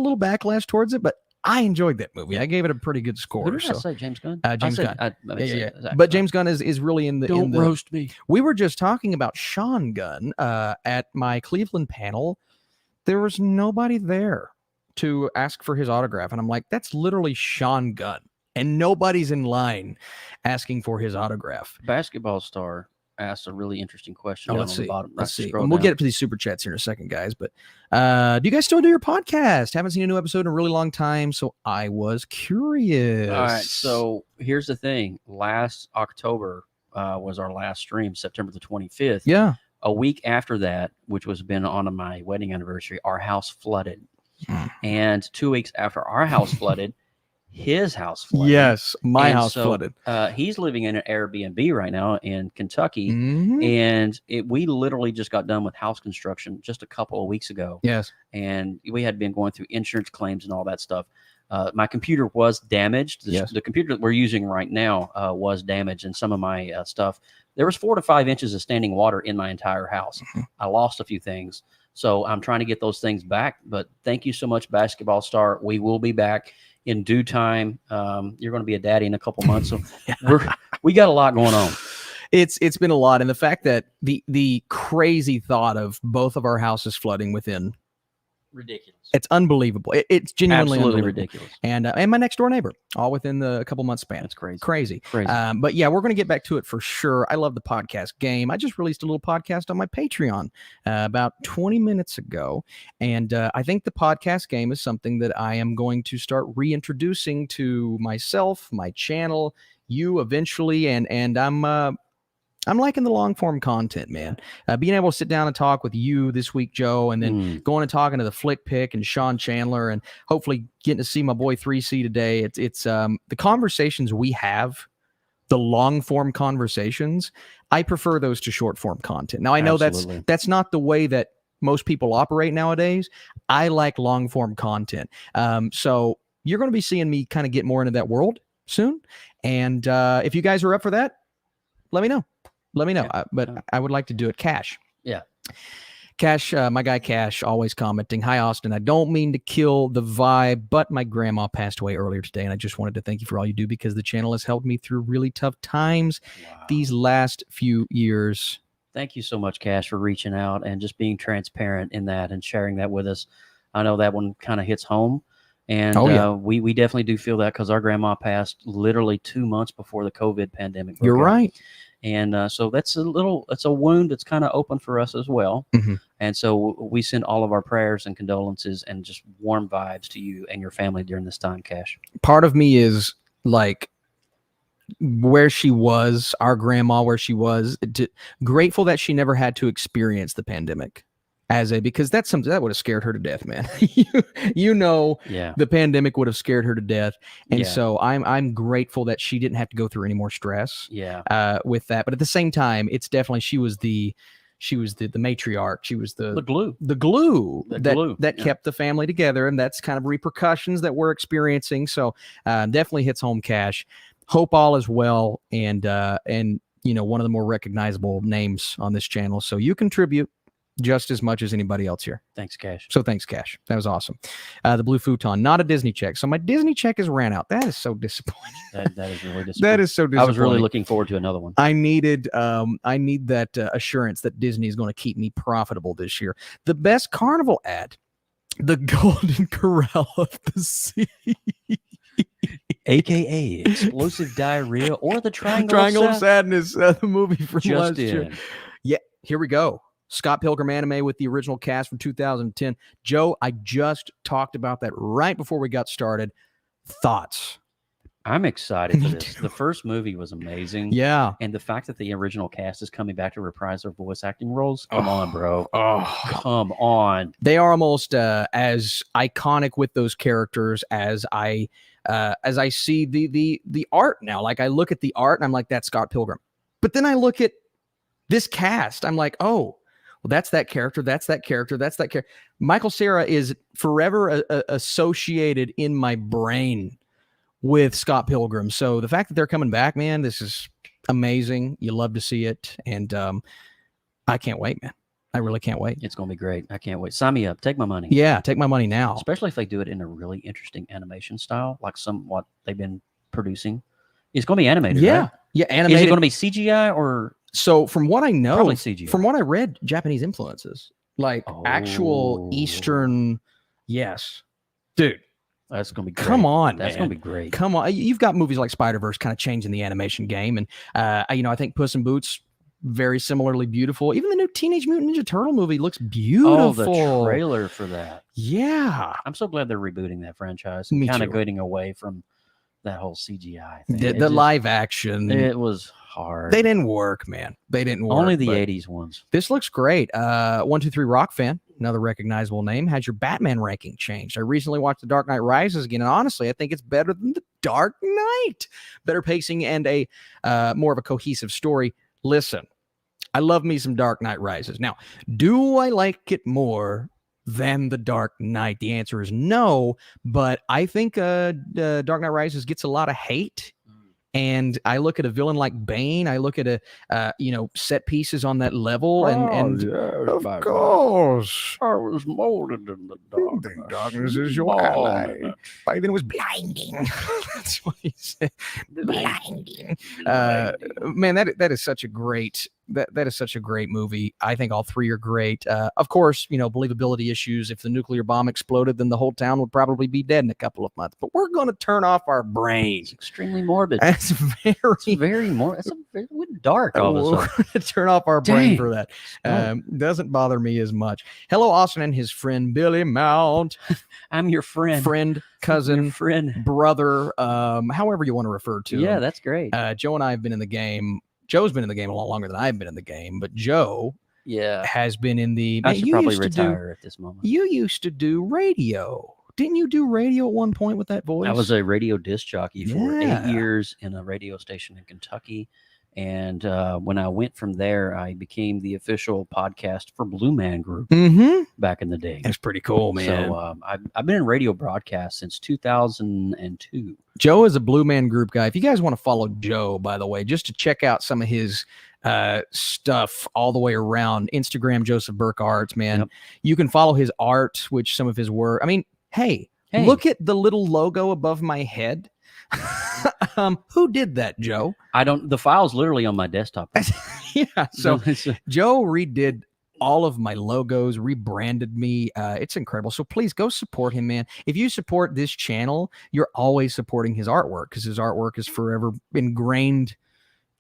little backlash towards it, but I enjoyed that movie. I gave it a pretty good Who score. did So I say? James Gunn? James Gunn. I yeah. said Zack But Snyder. James Gunn is really in the. Don't roast me. We were just talking about Sean Gunn at my Cleveland panel. There was nobody there to ask for his autograph, and I'm like, that's literally Sean Gunn, and nobody's in line asking for his autograph. Basketball Star asked a really interesting question. Oh, down let's on see. the bottom. Let's see. Scroll And we'll down. get up to these super chats here in a second, guys. But do you guys still do your podcast? Haven't seen a new episode in a really long time, so I was curious. All right. So here's the thing. Last October was our last stream, September the 25th. yeah, A week after that, which was been on my wedding anniversary, our house flooded. And 2 weeks after our house flooded, his house flooded. yes, my And house so, flooded. He's living in an Airbnb right now in Kentucky. Mhm. And we literally just got done with house construction just a couple of weeks ago. Yes. And we had been going through insurance claims and all that stuff. My computer was damaged. Yes. The computer that we're using right now was damaged, and some of my stuff. There was 4 to 5 inches of standing water in my entire house. I lost a few things, so I'm trying to get those things back. But thank you so much, Basketball Star. We will be back in due time. You're going to be a daddy in a couple months, so we got a lot going on. It's been a lot, and the fact that the crazy thought of both of our houses flooding within, Ridiculous. it's unbelievable. It's genuinely Absolutely unbelievable. ridiculous. And my next door neighbor, all within a couple months span. That's crazy. Crazy. Crazy. But yeah, we're going to get back to it for sure. I love the podcast game. I just released a little podcast on my Patreon about 20 minutes ago. And I think the podcast game is something that I am going to start reintroducing to myself, my channel, you eventually. And I'm liking the long form content, man. Being able to sit down and talk with you this week, Joe, and then going and talking to the Flick Pick and Sean Chandler, and hopefully getting to see my boy 3C today. It's the conversations we have, the long form conversations. I prefer those to short form content. Now I know Absolutely. that's not the way that most people operate nowadays. I like long form content. So you're going to be seeing me kind of get more into that world soon. And if you guys are up for that, let me know. Let me know. Yeah. But I would like to do it. Cash. Yeah. Cash, my guy Cash, always commenting. Hi, Austin. I don't mean to kill the vibe, but my grandma passed away earlier today, and I just wanted to thank you for all you do because the channel has helped me through really tough times Wow. these last few years. Thank you so much, Cash, for reaching out and just being transparent in that and sharing that with us. I know that one kind of hits home, And we definitely do feel that because our grandma passed literally 2 months before the COVID pandemic broke You're out. right. And so it's a wound that's kind of open for us as well. Mm-hmm. And so we send all of our prayers and condolences and just warm vibes to you and your family during this time, Cash. Part of me is like where she was, our grandma, where she was, grateful that she never had to experience the pandemic because that's something that would have scared her to death, man. Yeah. The pandemic would have scared her to death. And Yeah. so I'm grateful that she didn't have to go through any more stress with that. But at the same time, it's definitely, she was the matriarch. She was the glue that kept the family together. And that's kind of repercussions that we're experiencing. So definitely hits home, Cash. Hope all is well. And one of the more recognizable names on this channel. So you contribute just as much as anybody else here. Thanks, Cash. So thanks, Cash. That was awesome. The blue futon, not a Disney check. So my Disney check has ran out. That is so disappointing. That is really disappointing. That is so disappointing. I was really looking forward to another one. I need that assurance that Disney is going to keep me profitable this year. The best carnival ad, the Golden Corral of the Sea. AKA explosive diarrhea or the Triangle of Sadness, the movie from just last year. Yeah, here we go. Scott Pilgrim anime with the original cast from 2010. Joe, I just talked about that right before we got started. Thoughts? I'm excited for this. The first movie was amazing. Yeah. And the fact that the original cast is coming back to reprise their voice acting roles. Come on, bro. Oh, come on. They are almost as iconic with those characters as I see the art now. Like I look at the art and I'm like, that's Scott Pilgrim. But then I look at this cast. I'm like, oh, well, that's that character. That's that character. That's that character. Michael Cera is forever associated in my brain with Scott Pilgrim. So the fact that they're coming back, man, this is amazing. You love to see it. And I can't wait, man. I really can't wait. It's going to be great. I can't wait. Sign me up. Take my money. Yeah, take my money now. Especially if they do it in a really interesting animation style, like what they've been producing. It's going to be animated, yeah. right? Yeah, animated. Is it going to be CGI or... So from what I know, probably CGI. From what I read, Japanese influences, like actual Eastern, yes, dude. That's going to be great. Come on, That's man. going to be great. Come on. You've got movies like Spider-Verse kind of changing the animation game. And, I think Puss in Boots, very similarly beautiful. Even the new Teenage Mutant Ninja Turtle movie looks beautiful. Oh, the trailer for that. Yeah. I'm so glad they're rebooting that franchise. Me kind of too. getting away from that whole CGI thing. The live action. It was hard. They didn't work, man. They didn't work. Only the 80s ones. This looks great. 123 Rock fan, another recognizable name. Has your Batman ranking changed? I recently watched The Dark Knight Rises again, and honestly, I think it's better than The Dark Knight. Better pacing and a more of a cohesive story. Listen, I love me some Dark Knight Rises. Now, do I like it more than The Dark Knight? The answer is no, but I think Dark Knight Rises gets a lot of hate. And I look at a villain like Bane. I look at set pieces on that level, and Of course. I was molded in the dark. Darkness is your ally. Back then it was Blinding. That's what he said. Blinding. Man, that is such a great that is such a great movie. I think all three are great. Of course, believability issues. If the nuclear bomb exploded, then the whole town would probably be dead in a couple of months. But we're going to turn off our brains. It's extremely morbid. That's very It's very dark all of a We're sudden. going to turn off our brain Dang. for that. Doesn't bother me as much. Hello, Austin and his friend Billy Mount. I'm your friend. Friend, cousin, Your friend. brother, however you want to refer to Yeah, him. that's great. Joe and I have been in the game. Joe's been in the game a lot longer than I've been in the game, but Joe Yeah. has been in the. I Man, should you probably used to do- retire at this moment. You used to do radio. Didn't you do radio at one point with that voice? I was a radio disc jockey for Yeah. 8 years in a radio station in Kentucky. And when I went from there, I became the official podcast for Blue Man Group Mm-hmm. back in the day. That's pretty cool, man. So I've been in radio broadcast since 2002. Joe is a Blue Man Group guy. If you guys want to follow Joe, by the way, just to check out some of his stuff all the way around, Instagram, Joseph Burke Arts, man. Yep. You can follow his art, which some of his work. I mean, hey, look at the little logo above my head. Who did that, Joe? The file's literally on my desktop. Yeah. So Joe redid all of my logos, rebranded me. It's incredible. So please go support him, man. If you support this channel, you're always supporting his artwork because his artwork is forever ingrained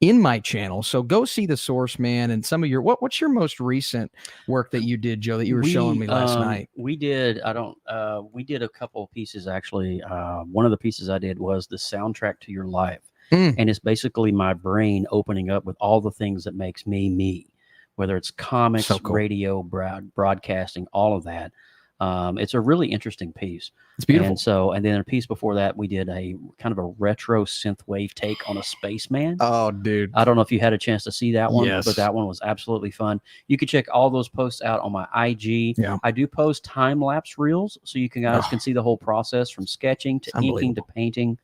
in my channel. So go see the source, man. And some of your what's your most recent work that you did, Joe, that you were showing me last night? We did a couple of pieces actually. One of the pieces I did was the soundtrack to your life. And it's basically my brain opening up with all the things that makes me, whether it's comics, So cool. radio, broadcasting, all of that. It's a really interesting piece. It's beautiful. And then a piece before that, we did a kind of a retro synthwave take on a spaceman. Oh, dude. I don't know if you had a chance to see that one, Yes. but that one was absolutely fun. You can check all those posts out on my IG. Yeah. I do post time-lapse reels, so you guys can see the whole process from sketching to inking to painting.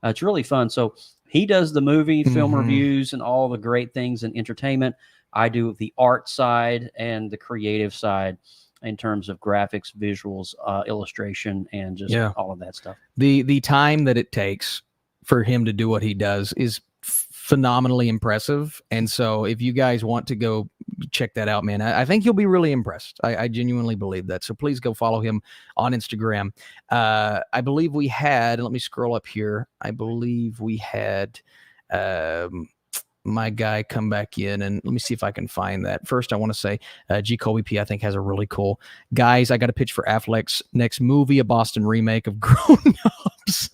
It's really fun. So he does the movie, film reviews, and all the great things in entertainment. I do the art side and the creative side in terms of graphics, visuals, illustration, and just all of that stuff. The time that it takes for him to do what he does is phenomenally impressive. And so if you guys want to go check that out, man, I think you'll be really impressed. I genuinely believe that. So please go follow him on Instagram. I believe we had, let me scroll up here. I believe we had my guy come back in, and let me see if I can find that. First, I want to say G. Colby P, I think, has a really cool. Guys, I got a pitch for Affleck's next movie, a Boston remake of Grown Ups.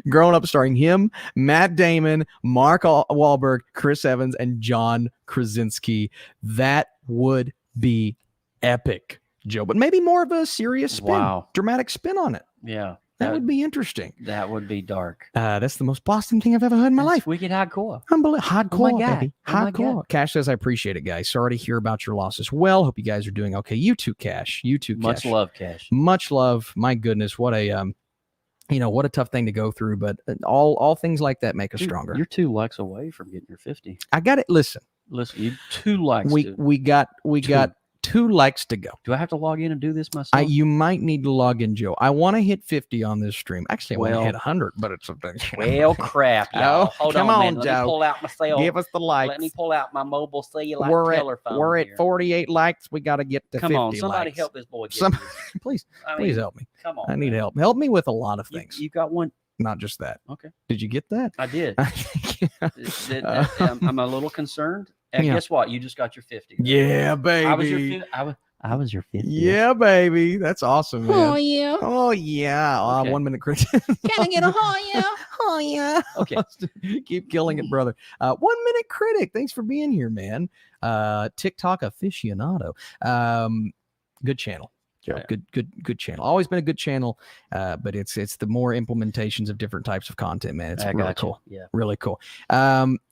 Grown Up starring him, Matt Damon, Mark Wahlberg, Chris Evans, and John Krasinski. That would be epic, Joe. But maybe more of a serious spin, dramatic spin on it. Yeah. That would be interesting. That would be dark. That's the most Boston thing I've ever heard in my life. Wicked hardcore. Unbelievable. Hardcore, Oh my God. baby. Oh my Hardcore. God. Cash says, I appreciate it, guys. Sorry to hear about your loss as well. Hope you guys are doing okay. You too, Cash. You too, Cash. Much love, Cash. Much love. My goodness. What a, what a tough thing to go through. But all things like that make us stronger. You're 2 likes away from getting your 50. I got it. Listen, you 2 likes. we got 2 likes to go. Do I have to log in and do this myself? You might need to log in, Joe. I want to hit 50 on this stream. Actually, I want to hit 100, but it's a thing. Well, crap, y'all. Oh, Hold come on, on, man. Let Joe. me pull out my cell. Give us the likes. Let me pull out my mobile cellular telephone. We're at here. 48 likes. We got to get to 50 Come on, somebody likes. help this boy. Please help me. Come on. I need man. help. Help me with a lot of things. You got one? Not just that. Okay. Did you get that? I did. Yeah. I'm a little concerned. And guess what? You just got your 50. Yeah, baby. I was your 50. Yeah, baby. That's awesome, man. Oh, yeah. Oh, yeah. Okay. 1 minute critic. Gotta get a oh, yeah. Oh, yeah. Okay. Keep killing it, brother. 1 minute critic. Thanks for being here, man. TikTok aficionado. Good channel. Joe. Yeah. Good channel. Always been a good channel, but it's the more implementations of different types of content, man. It's really cool. Yeah, really cool.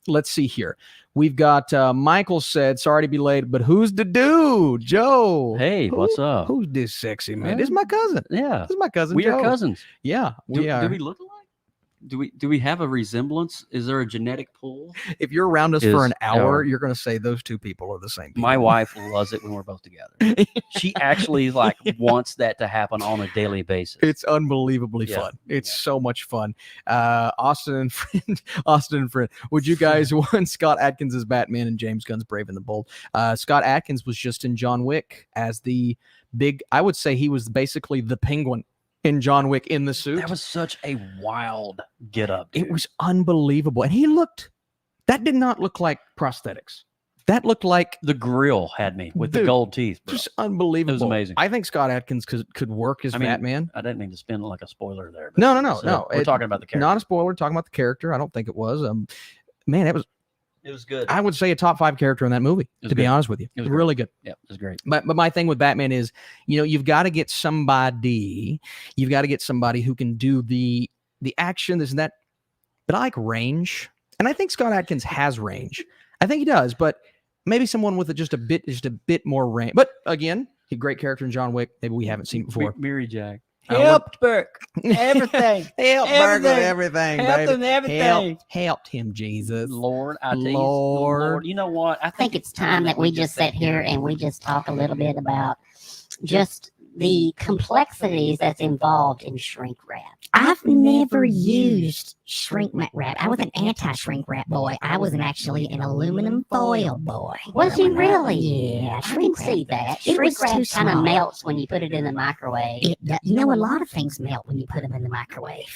Let's see here. We've got Michael said, sorry to be late, but who's the dude? Joe. Hey, what's up? Who's this sexy man? This is my cousin. Yeah, This is my cousin. we Joe. are cousins. Yeah, we are. Do we look alike? Do we have a resemblance? Is there a genetic pool? If you're around us for an hour, our- you're going to say those two people are the same people. My wife loves it when we're both together. She actually wants that to happen on a daily basis. It's unbelievably Yeah. fun. It's so much fun. Austin and friend. Would you guys want Scott Adkins as Batman and James Gunn's Brave and the Bold? Scott Adkins was just in John Wick as the big. I would say he was basically the Penguin in John Wick in the suit. That was such a wild get up. It was unbelievable, and that did not look like prosthetics. That looked like The grill had me with the Dude, gold teeth. Bro. just unbelievable. It was amazing. I think Scott Adkins could work as I mean, Batman. I didn't mean to spin like a spoiler there. but- No. We're talking about the character. Not a spoiler. Talking about the character. I don't think it was. Man, it was. It was good. I would say a top 5 character in that movie. was To be good. honest with you, It was really good. Yeah, it was great. But my thing with Batman is, you've got to get somebody. You've got to get somebody who can do the action, this and that. But I like range, and I think Scott Adkins has range. I think he does, but maybe someone with just a bit more range. But again, he great character in John Wick. Maybe we haven't seen it before. Mary Jack. Help Burke. Everything. Help Burke with everything, Help baby. him everything. Helped him, Jesus. Lord, I tell you, Lord. You know what? I think it's time that we just sit here and we just talk a little bit about just the complexities that's involved in shrink wrap. I've never used shrink wrap. I was an anti-shrink wrap boy. I was actually an aluminum foil boy. Was you really? Yeah, I can see that. It Shrink was too wrap kind of small. melts when you put it in the microwave. You know, a lot of things melt when you put them in the microwave.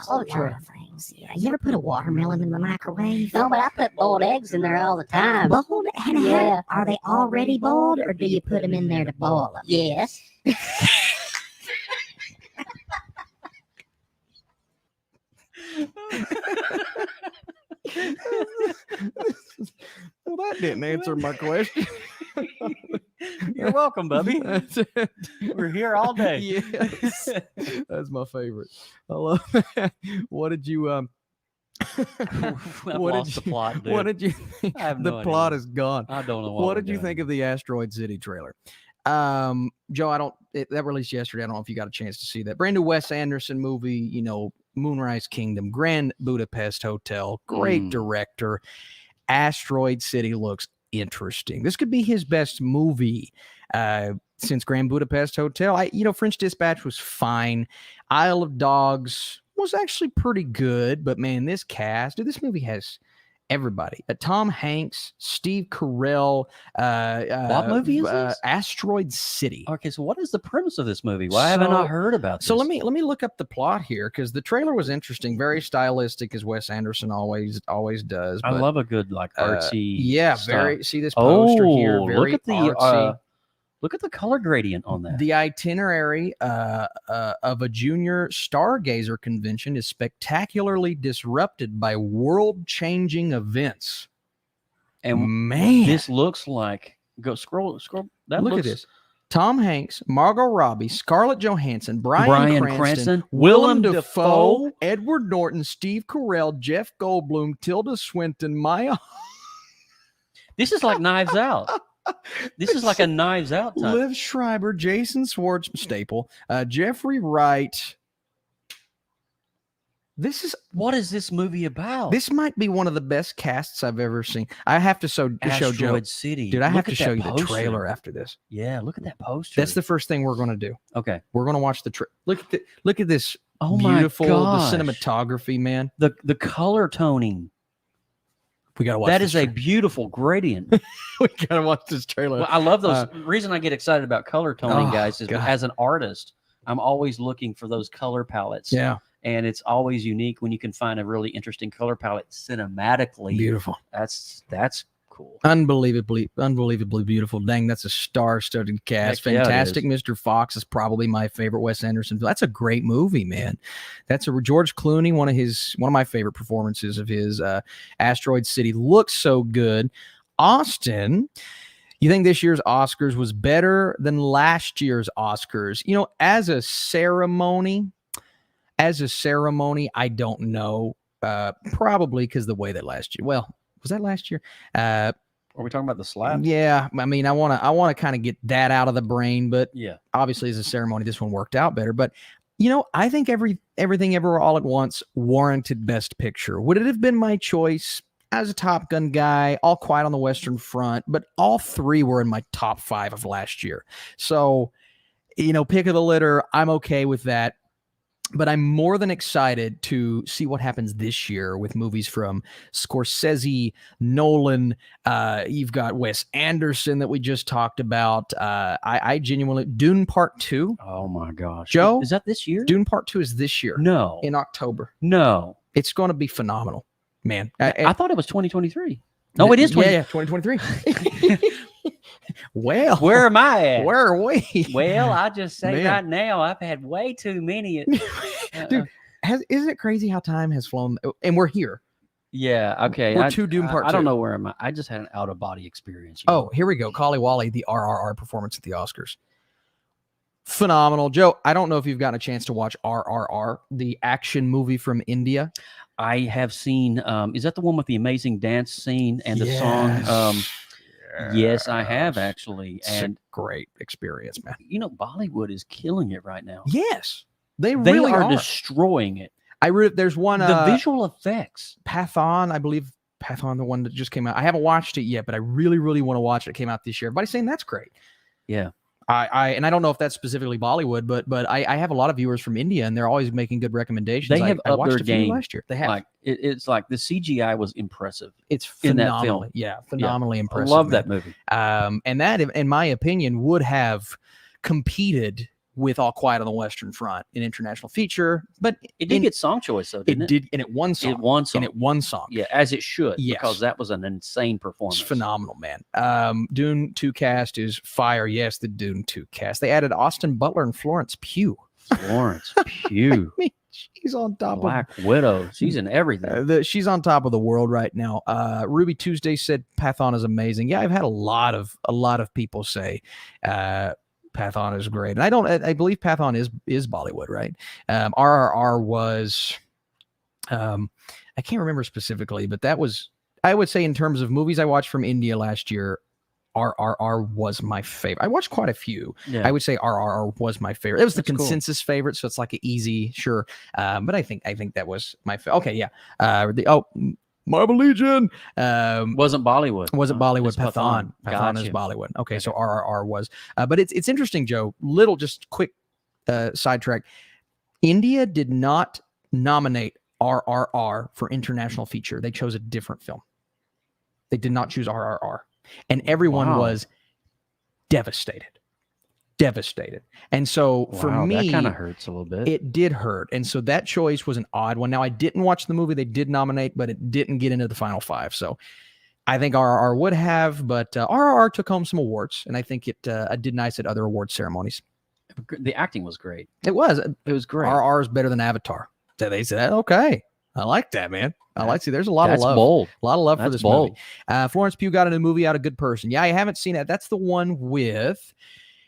A lot of things. Yeah. You ever put a watermelon in the microwave? No, but I put boiled eggs in there all the time. Boiled? Yeah. Are they already boiled, or do you put them in there to boil them? Yes. Well, that didn't answer my question. You're welcome, Bubby. We're here all day. Yes, that's my favorite. I love that. What did you I've what lost did the plot, dude. What did you think? I have The no plot idea. is gone. I don't know What we're did you doing. think of the Asteroid City trailer? Joe, that released yesterday. I don't know if you got a chance to see that. Brand new Wes Anderson movie, you know, Moonrise Kingdom, Grand Budapest Hotel, great director. Asteroid City looks interesting. This could be his best movie since Grand Budapest Hotel. French Dispatch was fine. Isle of Dogs was actually pretty good, but man, this cast, dude, this movie has everybody. Tom Hanks, Steve Carell. What movie is this? Asteroid City. Okay, so what is the premise of this movie? Why haven't I heard about this? So let me look up the plot here, because the trailer was interesting, very stylistic, as Wes Anderson always does. I love a good like artsy. Yeah, stuff. very. See this poster here? Oh, Very artsy. Look at the color gradient on that. The itinerary of a junior stargazer convention is spectacularly disrupted by world-changing events. And man, this looks like scroll. That look looks, at this. Tom Hanks, Margot Robbie, Scarlett Johansson, Bryan Cranston, Willem Willem Dafoe, Dafoe, Edward Norton, Steve Carell, Jeff Goldblum, Tilda Swinton, Maya. This is like Knives Out. This is like a Knives Out type. Liv Schreiber, Jason Schwartz, Staple, Jeffrey Wright. What is this movie about? This might be one of the best casts I've ever seen. I have to show Joe. Asteroid City. Dude, I Look have to at show that you the poster. trailer after this. Yeah, look at that poster. That's the first thing we're going to do. okay. We're going to watch the look at this Oh beautiful my the gosh. cinematography, man. The color toning. We got to watch That this is a beautiful gradient. we got to watch this trailer. Well, I love those. Reason I get excited about color toning, Oh, guys, is God. as an artist, I'm always looking for those color palettes. Yeah, And it's always unique when you can find a really interesting color palette cinematically. beautiful. That's cool. Unbelievably beautiful. Dang, that's a star-studded cast. Heck yeah, it Fantastic. Mr. Fox is probably my favorite Wes Anderson film. That's a great movie, man. That's a George Clooney, one of my favorite performances of his. Asteroid City looks so good. Austin, you think this year's Oscars was better than last year's Oscars? You know, as a ceremony, I don't know. Probably because the way that last year. Well, was that last year? Are we talking about the slap? Yeah, I mean, I want to kind of get that out of the brain, but Yeah. obviously as a ceremony, this one worked out better. But I think everything ever all at once warranted Best Picture. Would it have been my choice as a Top Gun guy? All Quiet on the Western Front, but all three were in my top 5 of last year. So, pick of the litter. I'm okay with that. But I'm more than excited to see what happens this year with movies from Scorsese, Nolan. You've got Wes Anderson that we just talked about. I genuinely Dune Part 2. Oh my gosh. Joe? Is that this year? Dune Part 2 is this year No. in October. No. It's going to be phenomenal, man. I thought it was 2023. No, it is 2023. Well, Where am I at? where are we? Well, I just say Man. right now, I've had way too many. Dude, isn't it crazy how time has flown? And we're here. Yeah. Okay. We're to Doom Part I don't 2. know where am I. I just had an out of body experience. Oh, here we go. Kali Wally, the RRR performance at the Oscars. Phenomenal. Joe, I don't know if you've gotten a chance to watch RRR, the action movie from India. I have seen. Is that the one with the amazing dance scene and the song? Yes, I have actually. It's And a great experience, man. Bollywood is killing it right now. Yes, they They really are are. destroying it. There's one The visual effects. Pathan, I believe Pathan, the one that just came out. I haven't watched it yet, but I really, really want to watch it. It came out this year. Everybody's saying that's great. Yeah. And I don't know if that's specifically Bollywood, but I have a lot of viewers from India, and they're always making good recommendations. They have I upped watched their a few game. last year. They have. Like it's like the CGI was impressive. It's in that phenomenally, film. phenomenally I impressive. love man. that movie. And that, in my opinion, would have competed with All Quiet on the Western Front in international feature, but It did get song choice though, didn't it? did, and it won song. It won song. And it won song. Yeah, as it should. Yes. Because that was an insane performance. It's phenomenal, man. Dune 2 cast is fire. Yes, the Dune 2 cast. They added Austin Butler and Florence Pugh. Florence Pugh. I mean, she's on top Black Widow. She's in everything. she's on top of the world right now. Ruby Tuesday said Pathon is amazing. Yeah, I've had a lot of people say Pathon is great, and I believe Pathon is Bollywood, right? RRR was, I can't remember specifically, but that was, I would say, in terms of movies I watched from India last year, RRR was my favorite. I watched quite a few. Yeah. I would say RRR was my favorite. It was the That's cool. consensus favorite, so it's like an easy, sure. But I think that was my favorite. Okay, yeah. Marble Legion. Wasn't Bollywood. Wasn't Bollywood. It's Pathon. Pathon. Pathon is Gotcha. Bollywood. Okay, so RRR was. But it's interesting, Joe. Little, just quick sidetrack. India did not nominate RRR for international feature. They chose a different film. They did not choose RRR. And everyone Wow. was devastated. And so for Wow, me, that kind of hurts a little bit. it did hurt. And so that choice was an odd one. Now, I didn't watch the movie. They did nominate, but it didn't get into the final five. So I think RRR would have, but RRR took home some awards, and I think it did nice at other award ceremonies. The acting was great. It was. It was great. RRR is better than Avatar. So they said, okay, I like that, man. I like to see. There's a lot That's of love. bold. A lot of love for That's this bold. movie. Florence Pugh got a new movie out, A Good Person. Yeah, I haven't seen it. That's the one with,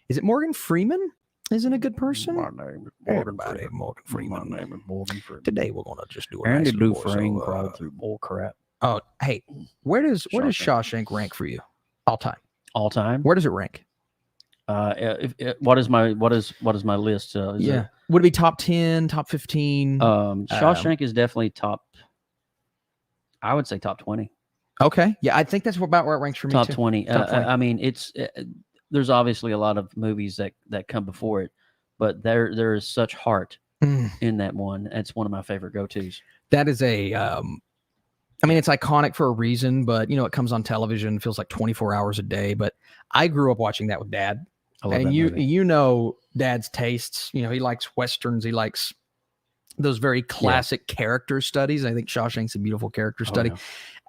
is it Morgan Freeman? Isn't a good person? My name is Everybody, Morgan Freeman. My name is Morgan Freeman. Today we're gonna just do a Andy nice little Dufresne voiceover. crawled through bull crap. Oh, hey, where does Shawshank. Shawshank rank for you all time? All time. Where does it rank? What is my list? Would it be top 10, top 15? Shawshank is definitely top. I would say top 20. Okay, yeah, I think that's about where it ranks for me Top too. 20. Top 20. I mean, it's there's obviously a lot of movies that come before it, but there is such heart in that one. It's one of my favorite go-tos. That is a, I mean, it's iconic for a reason, but it comes on television, feels like 24 hours a day. But I grew up watching that with Dad, I love and that movie. you know Dad's tastes. He likes westerns. He likes those very classic character studies. I think Shawshank's a beautiful character study.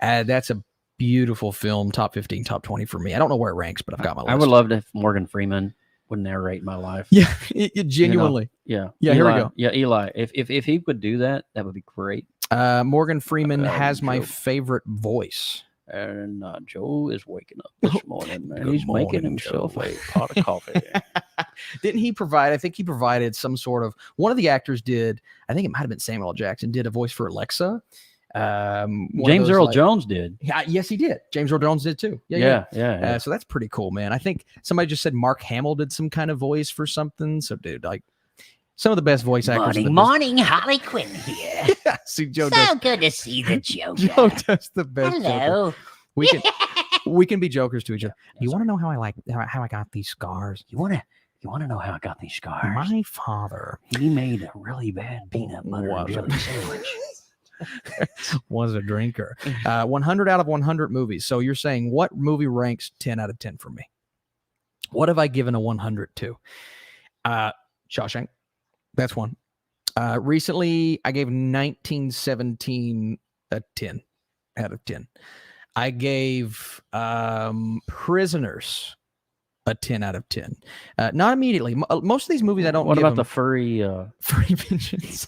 Yeah. That's a beautiful film. Top 15, top 20 for me. I don't know where it ranks, but I've got my list. I would love to if Morgan Freeman would narrate my life. Yeah, it genuinely. Yeah. Yeah, here we go. Yeah, Eli. If he would do that, that would be great. Morgan Freeman has my Joe. favorite voice. And Joe is waking up this morning, and he's morning, making himself Joe. a pot of coffee. Didn't he provide? I think he provided some sort of. One of the actors did. I think it might have been Samuel L. Jackson. Did a voice for Alexa. James Earl Jones did. Yeah, yes, he did. James Earl Jones did too. Yeah. So that's pretty cool, man. I think somebody just said Mark Hamill did some kind of voice for something. So, dude, like some of the best voice actors. Morning, Harley Quinn here. Yeah, see, Joe So does. good to see the Joker. Joe does the best. Joker. Hello. We can be jokers to each other. You want to know how I got these scars? You want to know how I got these scars? My father He made a really bad peanut butter and jelly sandwich. was a drinker. 100 out of 100 movies. So you're saying what movie ranks 10 out of 10 for me? What have I given a 100 to? Shawshank. That's one. Recently, I gave 1917 a 10 out of 10. I gave Prisoners a 10 out of 10. Not immediately. Most of these movies I don't. What give about them. the furry? Furry Vengeance?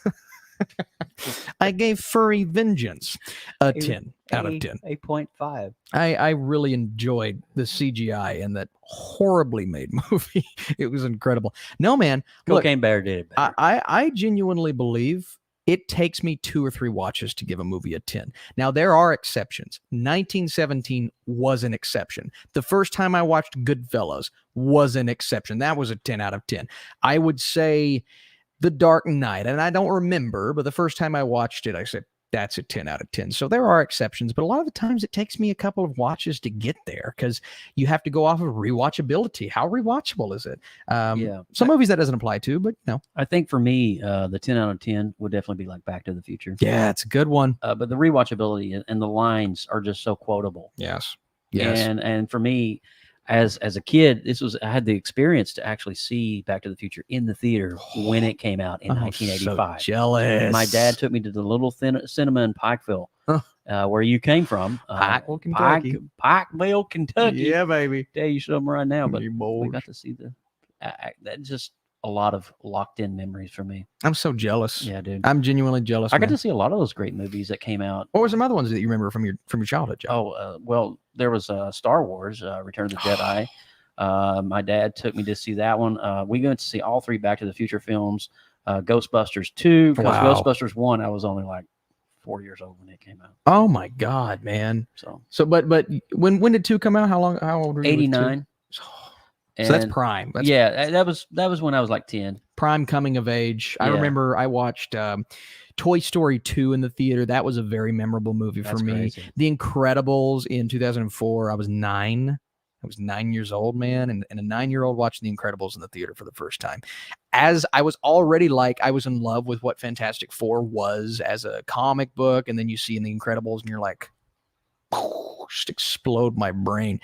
I gave Furry Vengeance a 10 out of 10. 8.5. I really enjoyed the CGI in that horribly made movie. It was incredible. No, man. Look, Cocaine Bear did it better. I genuinely believe it takes me 2 or 3 watches to give a movie a 10. Now, there are exceptions. 1917 was an exception. The first time I watched Goodfellas was an exception. That was a 10 out of 10. I would say The Dark Knight, and I don't remember, but the first time I watched it, I said, that's a 10 out of 10. So there are exceptions, but a lot of the times it takes me a couple of watches to get there because you have to go off of rewatchability. How rewatchable is it? Some movies that doesn't apply to, but no. I think for me, the 10 out of 10 would definitely be like Back to the Future. Yeah, it's a good one. But the rewatchability and the lines are just so quotable. Yes. And for me, as a kid, I had the experience to actually see Back to the Future in the theater when it came out in 1985. So jealous. My dad took me to the little cinema in Pikeville, where you came from. Pikeville, Kentucky. Pikeville, Kentucky. Yeah, baby. Tell you something right now, but You we bold. got to see that's just a lot of locked in memories for me. I'm so jealous. Yeah, dude. I'm genuinely jealous. I got to see a lot of those great movies that came out. What were some other ones that you remember from your childhood, Joe? Well, there was Star Wars, Return of the Jedi. My dad took me to see that one. We went to see all 3 Back to the Future films. Ghostbusters 2, because Wow. Ghostbusters 1, I was only like 4 years old when it came out. Oh my God, man. So but when did 2 come out? How old were you? 89. So that's prime. That's that was when I was like 10. prime coming of age. I Yeah. remember I watched Toy Story 2 in the theater. That was a very memorable movie for That's me. crazy. The Incredibles in 2004. I was 9. I was 9 years old, man, and a 9-year-old watching The Incredibles in the theater for the first time. As I was already I was in love with what Fantastic Four was as a comic book, and then you see in The Incredibles, and you're like, just explode my brain.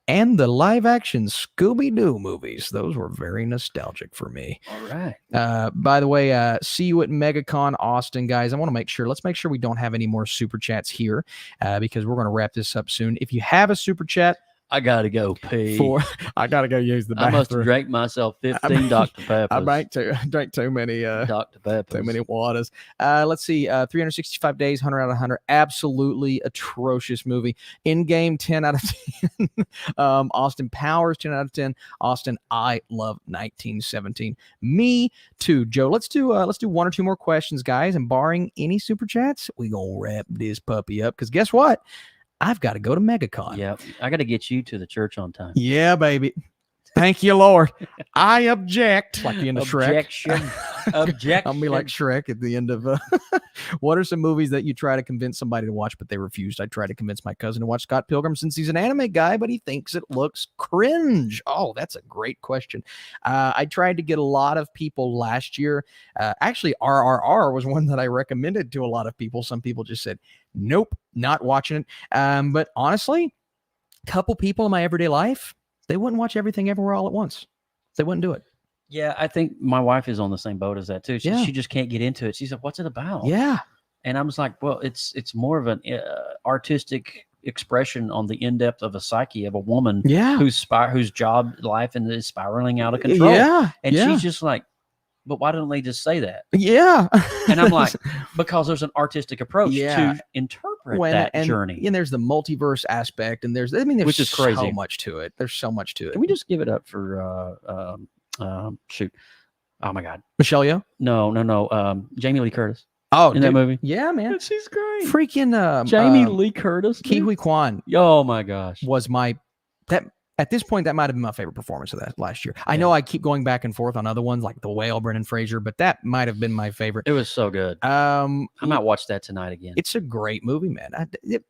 And the live-action Scooby-Doo movies. Those were very nostalgic for me. All right. By the way, see you at MegaCon Austin, guys. Let's make sure we don't have any more super chats here because we're going to wrap this up soon. If you have a super chat, I gotta go pee. I gotta go use the I must have bathroom. drank myself 15 Dr. Peppers. I drank too many Dr. Peppers. too many waters. Let's see. 365 Days, 100 out of 100. Absolutely atrocious movie. In game, 10 out of 10. Austin Powers, 10 out of 10. Austin, I love 1917. Me too, Joe. Let's do 1 or 2 more questions, guys. And barring any super chats, we gonna wrap this puppy up. Because guess what? I've got to go to MegaCon. Yeah, I got to get you to the church on time. Yeah, baby. Thank you, Lord. I object. Like the end of Shrek. Objection. I'll be like Shrek at the end of. What are some movies that you try to convince somebody to watch, but they refused? I tried to convince my cousin to watch Scott Pilgrim since he's an anime guy, but he thinks it looks cringe. Oh, that's a great question. I tried to get a lot of people last year. Actually, RRR was one that I recommended to a lot of people. Some people just said, nope, not watching it. But honestly, a couple people in my everyday life, they wouldn't watch Everything Everywhere All at Once. They wouldn't do it. Yeah, I think my wife is on the same boat as that too. Yeah. She just can't get into it. She's like, "What's it about?" Yeah. And I was like, "Well, it's more of an artistic expression on the in depth of a psyche of a woman Yeah. whose job life and is spiraling out of control." Yeah. And yeah. she's just like, "But why don't they just say that?" Yeah. And I'm like, because there's an artistic approach Yeah. to interpret that journey. And there's the multiverse aspect, and there's Which is crazy. so much to it. There's so much to it. Can we just give it up for shoot? Oh my God. Michelle Yeoh? No. Jamie Lee Curtis. Oh, in that movie. Yeah, man. She's great. Freaking Jamie Lee Curtis. Kiwi Kwan Oh my gosh. was at this point, that might have been my favorite performance of that last year. I know I keep going back and forth on other ones like The Whale, Brendan Fraser, but that might have been my favorite. It was so good. I might watch that tonight again. It's a great movie, man.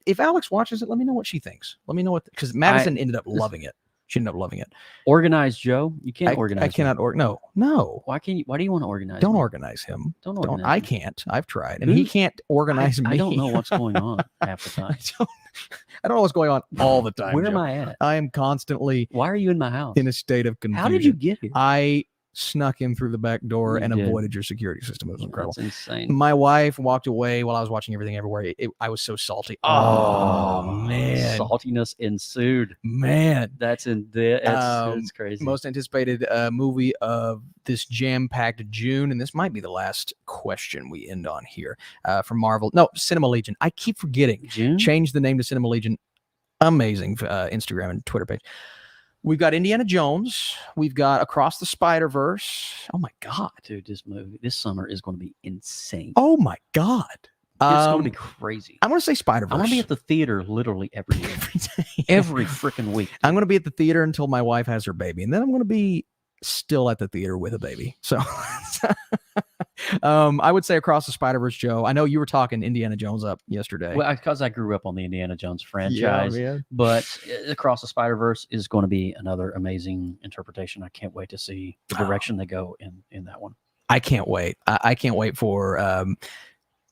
If Alex watches it, let me know what she thinks. Let me know because Madison ended up loving it. She ended up loving it. Organize Joe. You can't organize. I cannot No. Why can't you? Why do you want to organize? Don't me? organize him. Don't organize. I me. can't. I've tried, and he can't organize me. I don't know what's going on half the time. I don't know what's going on all the time. Where Joe. am I at? I am constantly Why are you in my house? in a state of confusion. How did you get here? I snuck in through the back door You and did. avoided your security system. It was incredible. That's insane. My wife walked away while I was watching Everything Everywhere. I was so salty. Oh, man. Saltiness ensued. Man. That's it's crazy. Most anticipated movie of this jam-packed June, and this might be the last question we end on here from Marvel. No, Cinema Legion. I keep forgetting. June? Change the name to Cinema Legion. Amazing Instagram and Twitter page. We've got Indiana Jones. We've got Across the Spider-Verse. Oh my God. Dude, this summer is going to be insane. Oh my God. It's going to be crazy. I'm going to say Spider-Verse. I'm going to be at the theater literally every year. every day. Every freaking week. I'm going to be at the theater until my wife has her baby. And then I'm going to be still at the theater with a baby. So I would say Across the Spider-Verse, Joe. I know you were talking Indiana Jones up yesterday. Well, because I grew up on the Indiana Jones franchise, but Across the Spider-Verse is going to be another amazing interpretation. I can't wait to see the direction they go in that one. I can't wait. I can't wait for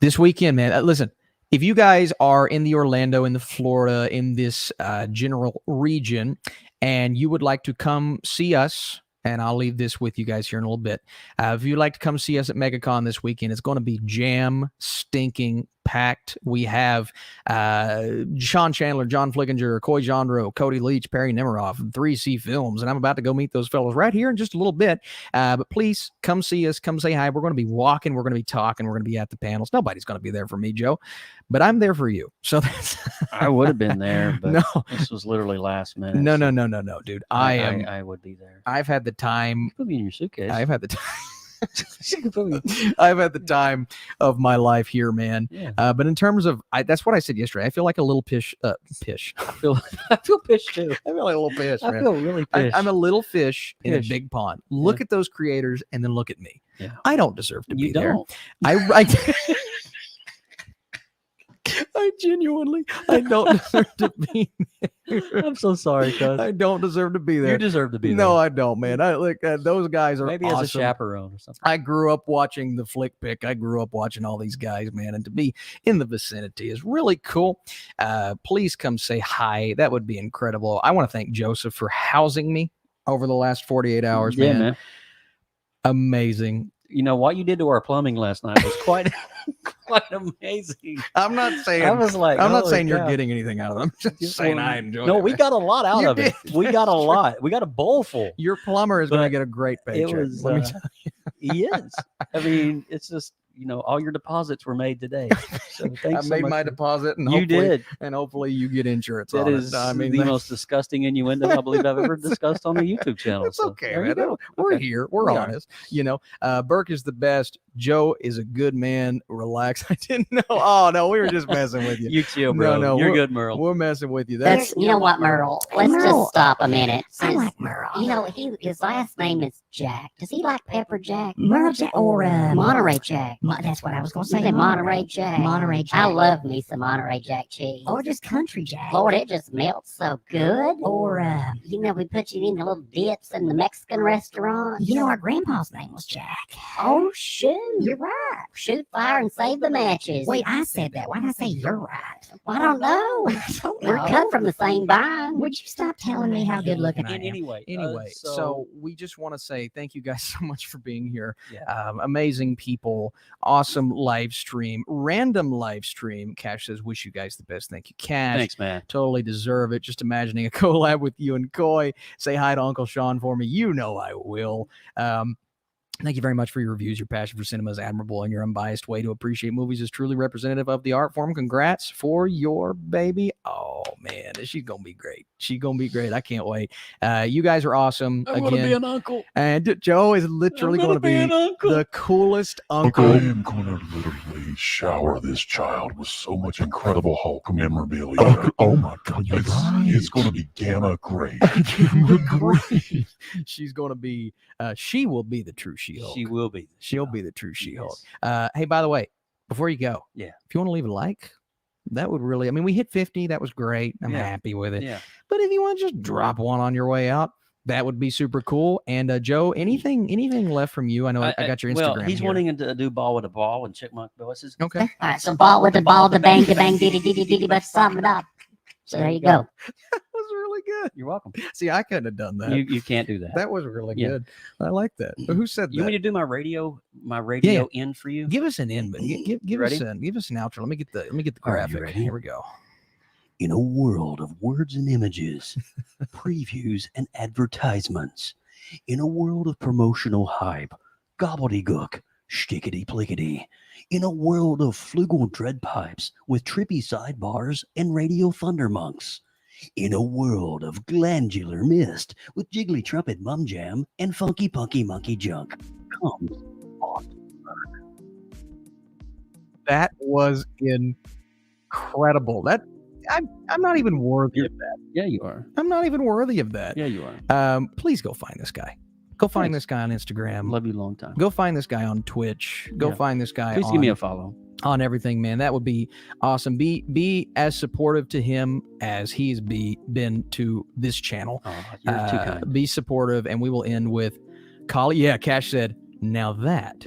this weekend, man. Listen, if you guys are in the Orlando, in the Florida, in this general region, and you would like to come see us, and I'll leave this with you guys here in a little bit. If you'd like to come see us at MegaCon this weekend, it's going to be jam-stinking packed. We have Sean Chandler, John Flickinger, Coy Jandreau, Cody Leach, Perry Nemiroff, 3C Films, and I'm about to go meet those fellows right here in just a little bit. But please come see us, come say hi. We're going to be walking, we're going to be talking, we're going to be at the panels. Nobody's going to be there for me, Joe, but I'm there for you. So that's I would have been there, but no, this was literally last minute. No, dude. I would be there. I've had the time. Put me in your suitcase. I've had the time. I've had the time of my life here, man. Yeah. But in terms of, that's what I said yesterday. I feel like a little pish. I feel pissed too. I feel like a little fish. I feel really pissed. I'm a little fish in a big pond. Look at those creators, and then look at me. Yeah. I don't deserve to be there. Don't. I genuinely, I don't deserve to be there. I'm so sorry, cuz. I don't deserve to be there. You deserve to be there. No, I don't, man. I look. Those guys are maybe awesome. as a chaperone or something. I grew up watching the Flick Pick. I grew up watching all these guys, man, and to be in the vicinity is really cool. Please come say hi. That would be incredible. I want to thank Joseph for housing me over the last 48 hours, man. Amazing. You know what you did to our plumbing last night was quite amazing. I'm not saying I was like, I'm not saying cow. you're getting anything out of them. I'm just saying I enjoyed it. No, we man. got a lot out You of it. We got a lot. We got a bowl full. Your plumber is going to get a great paycheck. It was. Let me tell He is. I mean, it's just, all your deposits were made today. So I thanks so made much my for- deposit, and You hopefully, did. and hopefully you get insurance That on is it. I mean, the most disgusting innuendo I believe I've ever discussed on a YouTube channel. It's So okay, there you man. go. We're Okay. here. We're We are. honest. Burke is the best. Joe is a good man. Relax. I didn't know. Oh no, we were just messing with you. You chill, bro. No, You're we're- good, Merle. We're messing with you. That's you know what, Merle. Let's Merle. just stop a minute. I like Merle. You know, his last name is Jack. Does he like Pepper Jack? Merle Jack or Monterey Jack. That's what I was going to You say. said Monterey Jack. Monterey Jack. I love me some Monterey Jack cheese. Or just Country Jack. Lord, it just melts so good. Or we put you in the little dips in the Mexican restaurant. our grandpa's name was Jack. Oh, shoot. You're right. Shoot fire and save the matches. Wait, I said that. Why did I say you're right? I don't know. I don't We're know. cut from the same vine. Would you stop telling me how good looking I am? Anyway, So we just want to say thank you guys so much for being here. Yeah. Amazing people, awesome live stream, random live stream. Cash says, wish you guys the best. Thank you, Cash. thanks, man. Totally deserve it. Just imagining a collab with you and Coy. Say hi to Uncle Sean for me. You know I will. Thank you very much for your reviews. Your passion for cinema is admirable, and your unbiased way to appreciate movies is truly representative of the art form. Congrats for your baby. Oh, man, she's going to be great. She's going to be great. I can't wait. You guys are awesome. I'm going to be Again, an uncle. and Joe is literally going to be an uncle. the coolest I uncle. am gonna literally shower this child with so much incredible Hulk memorabilia. Oh my god, you're it's gonna be gamma great. Gamma great. She's going to be, she will be the true She-Hulk. She will be. She'll be the true She-Hulk. Yes. Hey, by the way, before you go, Yeah. if you want to leave a like, that would really, we hit 50. That was great. I'm Yeah. happy with it. Yeah. But if you want to just drop one on your way out, that would be super cool. And Joe, anything left from you? I know I got your Instagram. Well, he's here. wanting to do ball with a ball and Chickmunk voices. Okay. All right, so ball with the ball, the bang, diddy, diddy, diddy, but sum it up. So there you go. That was really good. You're welcome. See, I couldn't have done that. You can't do that. That was really Yeah. good. I like that. Who said You want that? me to do my radio in for you? Give us an in, but give us Ready? give us an outro. Let me get the All right, you graphic. ready? Here we go. In a world of words and images, previews and advertisements, in a world of promotional hype, gobbledygook, stickety plickety, in a world of flugel dread pipes with trippy sidebars and radio thundermonks, in a world of glandular mist with jiggly trumpet mum jam and funky punky monkey junk, comes That was incredible. I'm not even worthy of that. Yeah, you are. I'm not even worthy of that. Yeah, you are. Please go find this guy. Go find Thanks. this guy on Instagram. Love you a long time. Go find this guy on Twitch. Go Yeah. find this guy Please on, give me a follow. on everything, man. That would be awesome. Be as supportive to him as he's been to this channel. Oh, you're too kind. Be supportive, and we will end with Collie. Yeah, Cash said, now that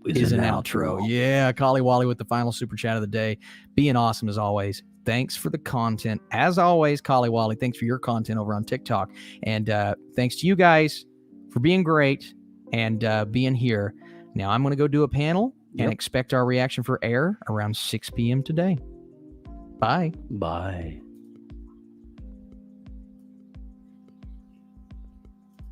is an outro. Yeah, Collie Wally with the final super chat of the day. Being awesome as always. Thanks for the content. As always, Collie Wally, thanks for your content over on TikTok. And thanks to you guys for being great and being here. Now I'm going to go do a panel and expect our reaction for air around 6 p.m. today. Bye. Bye.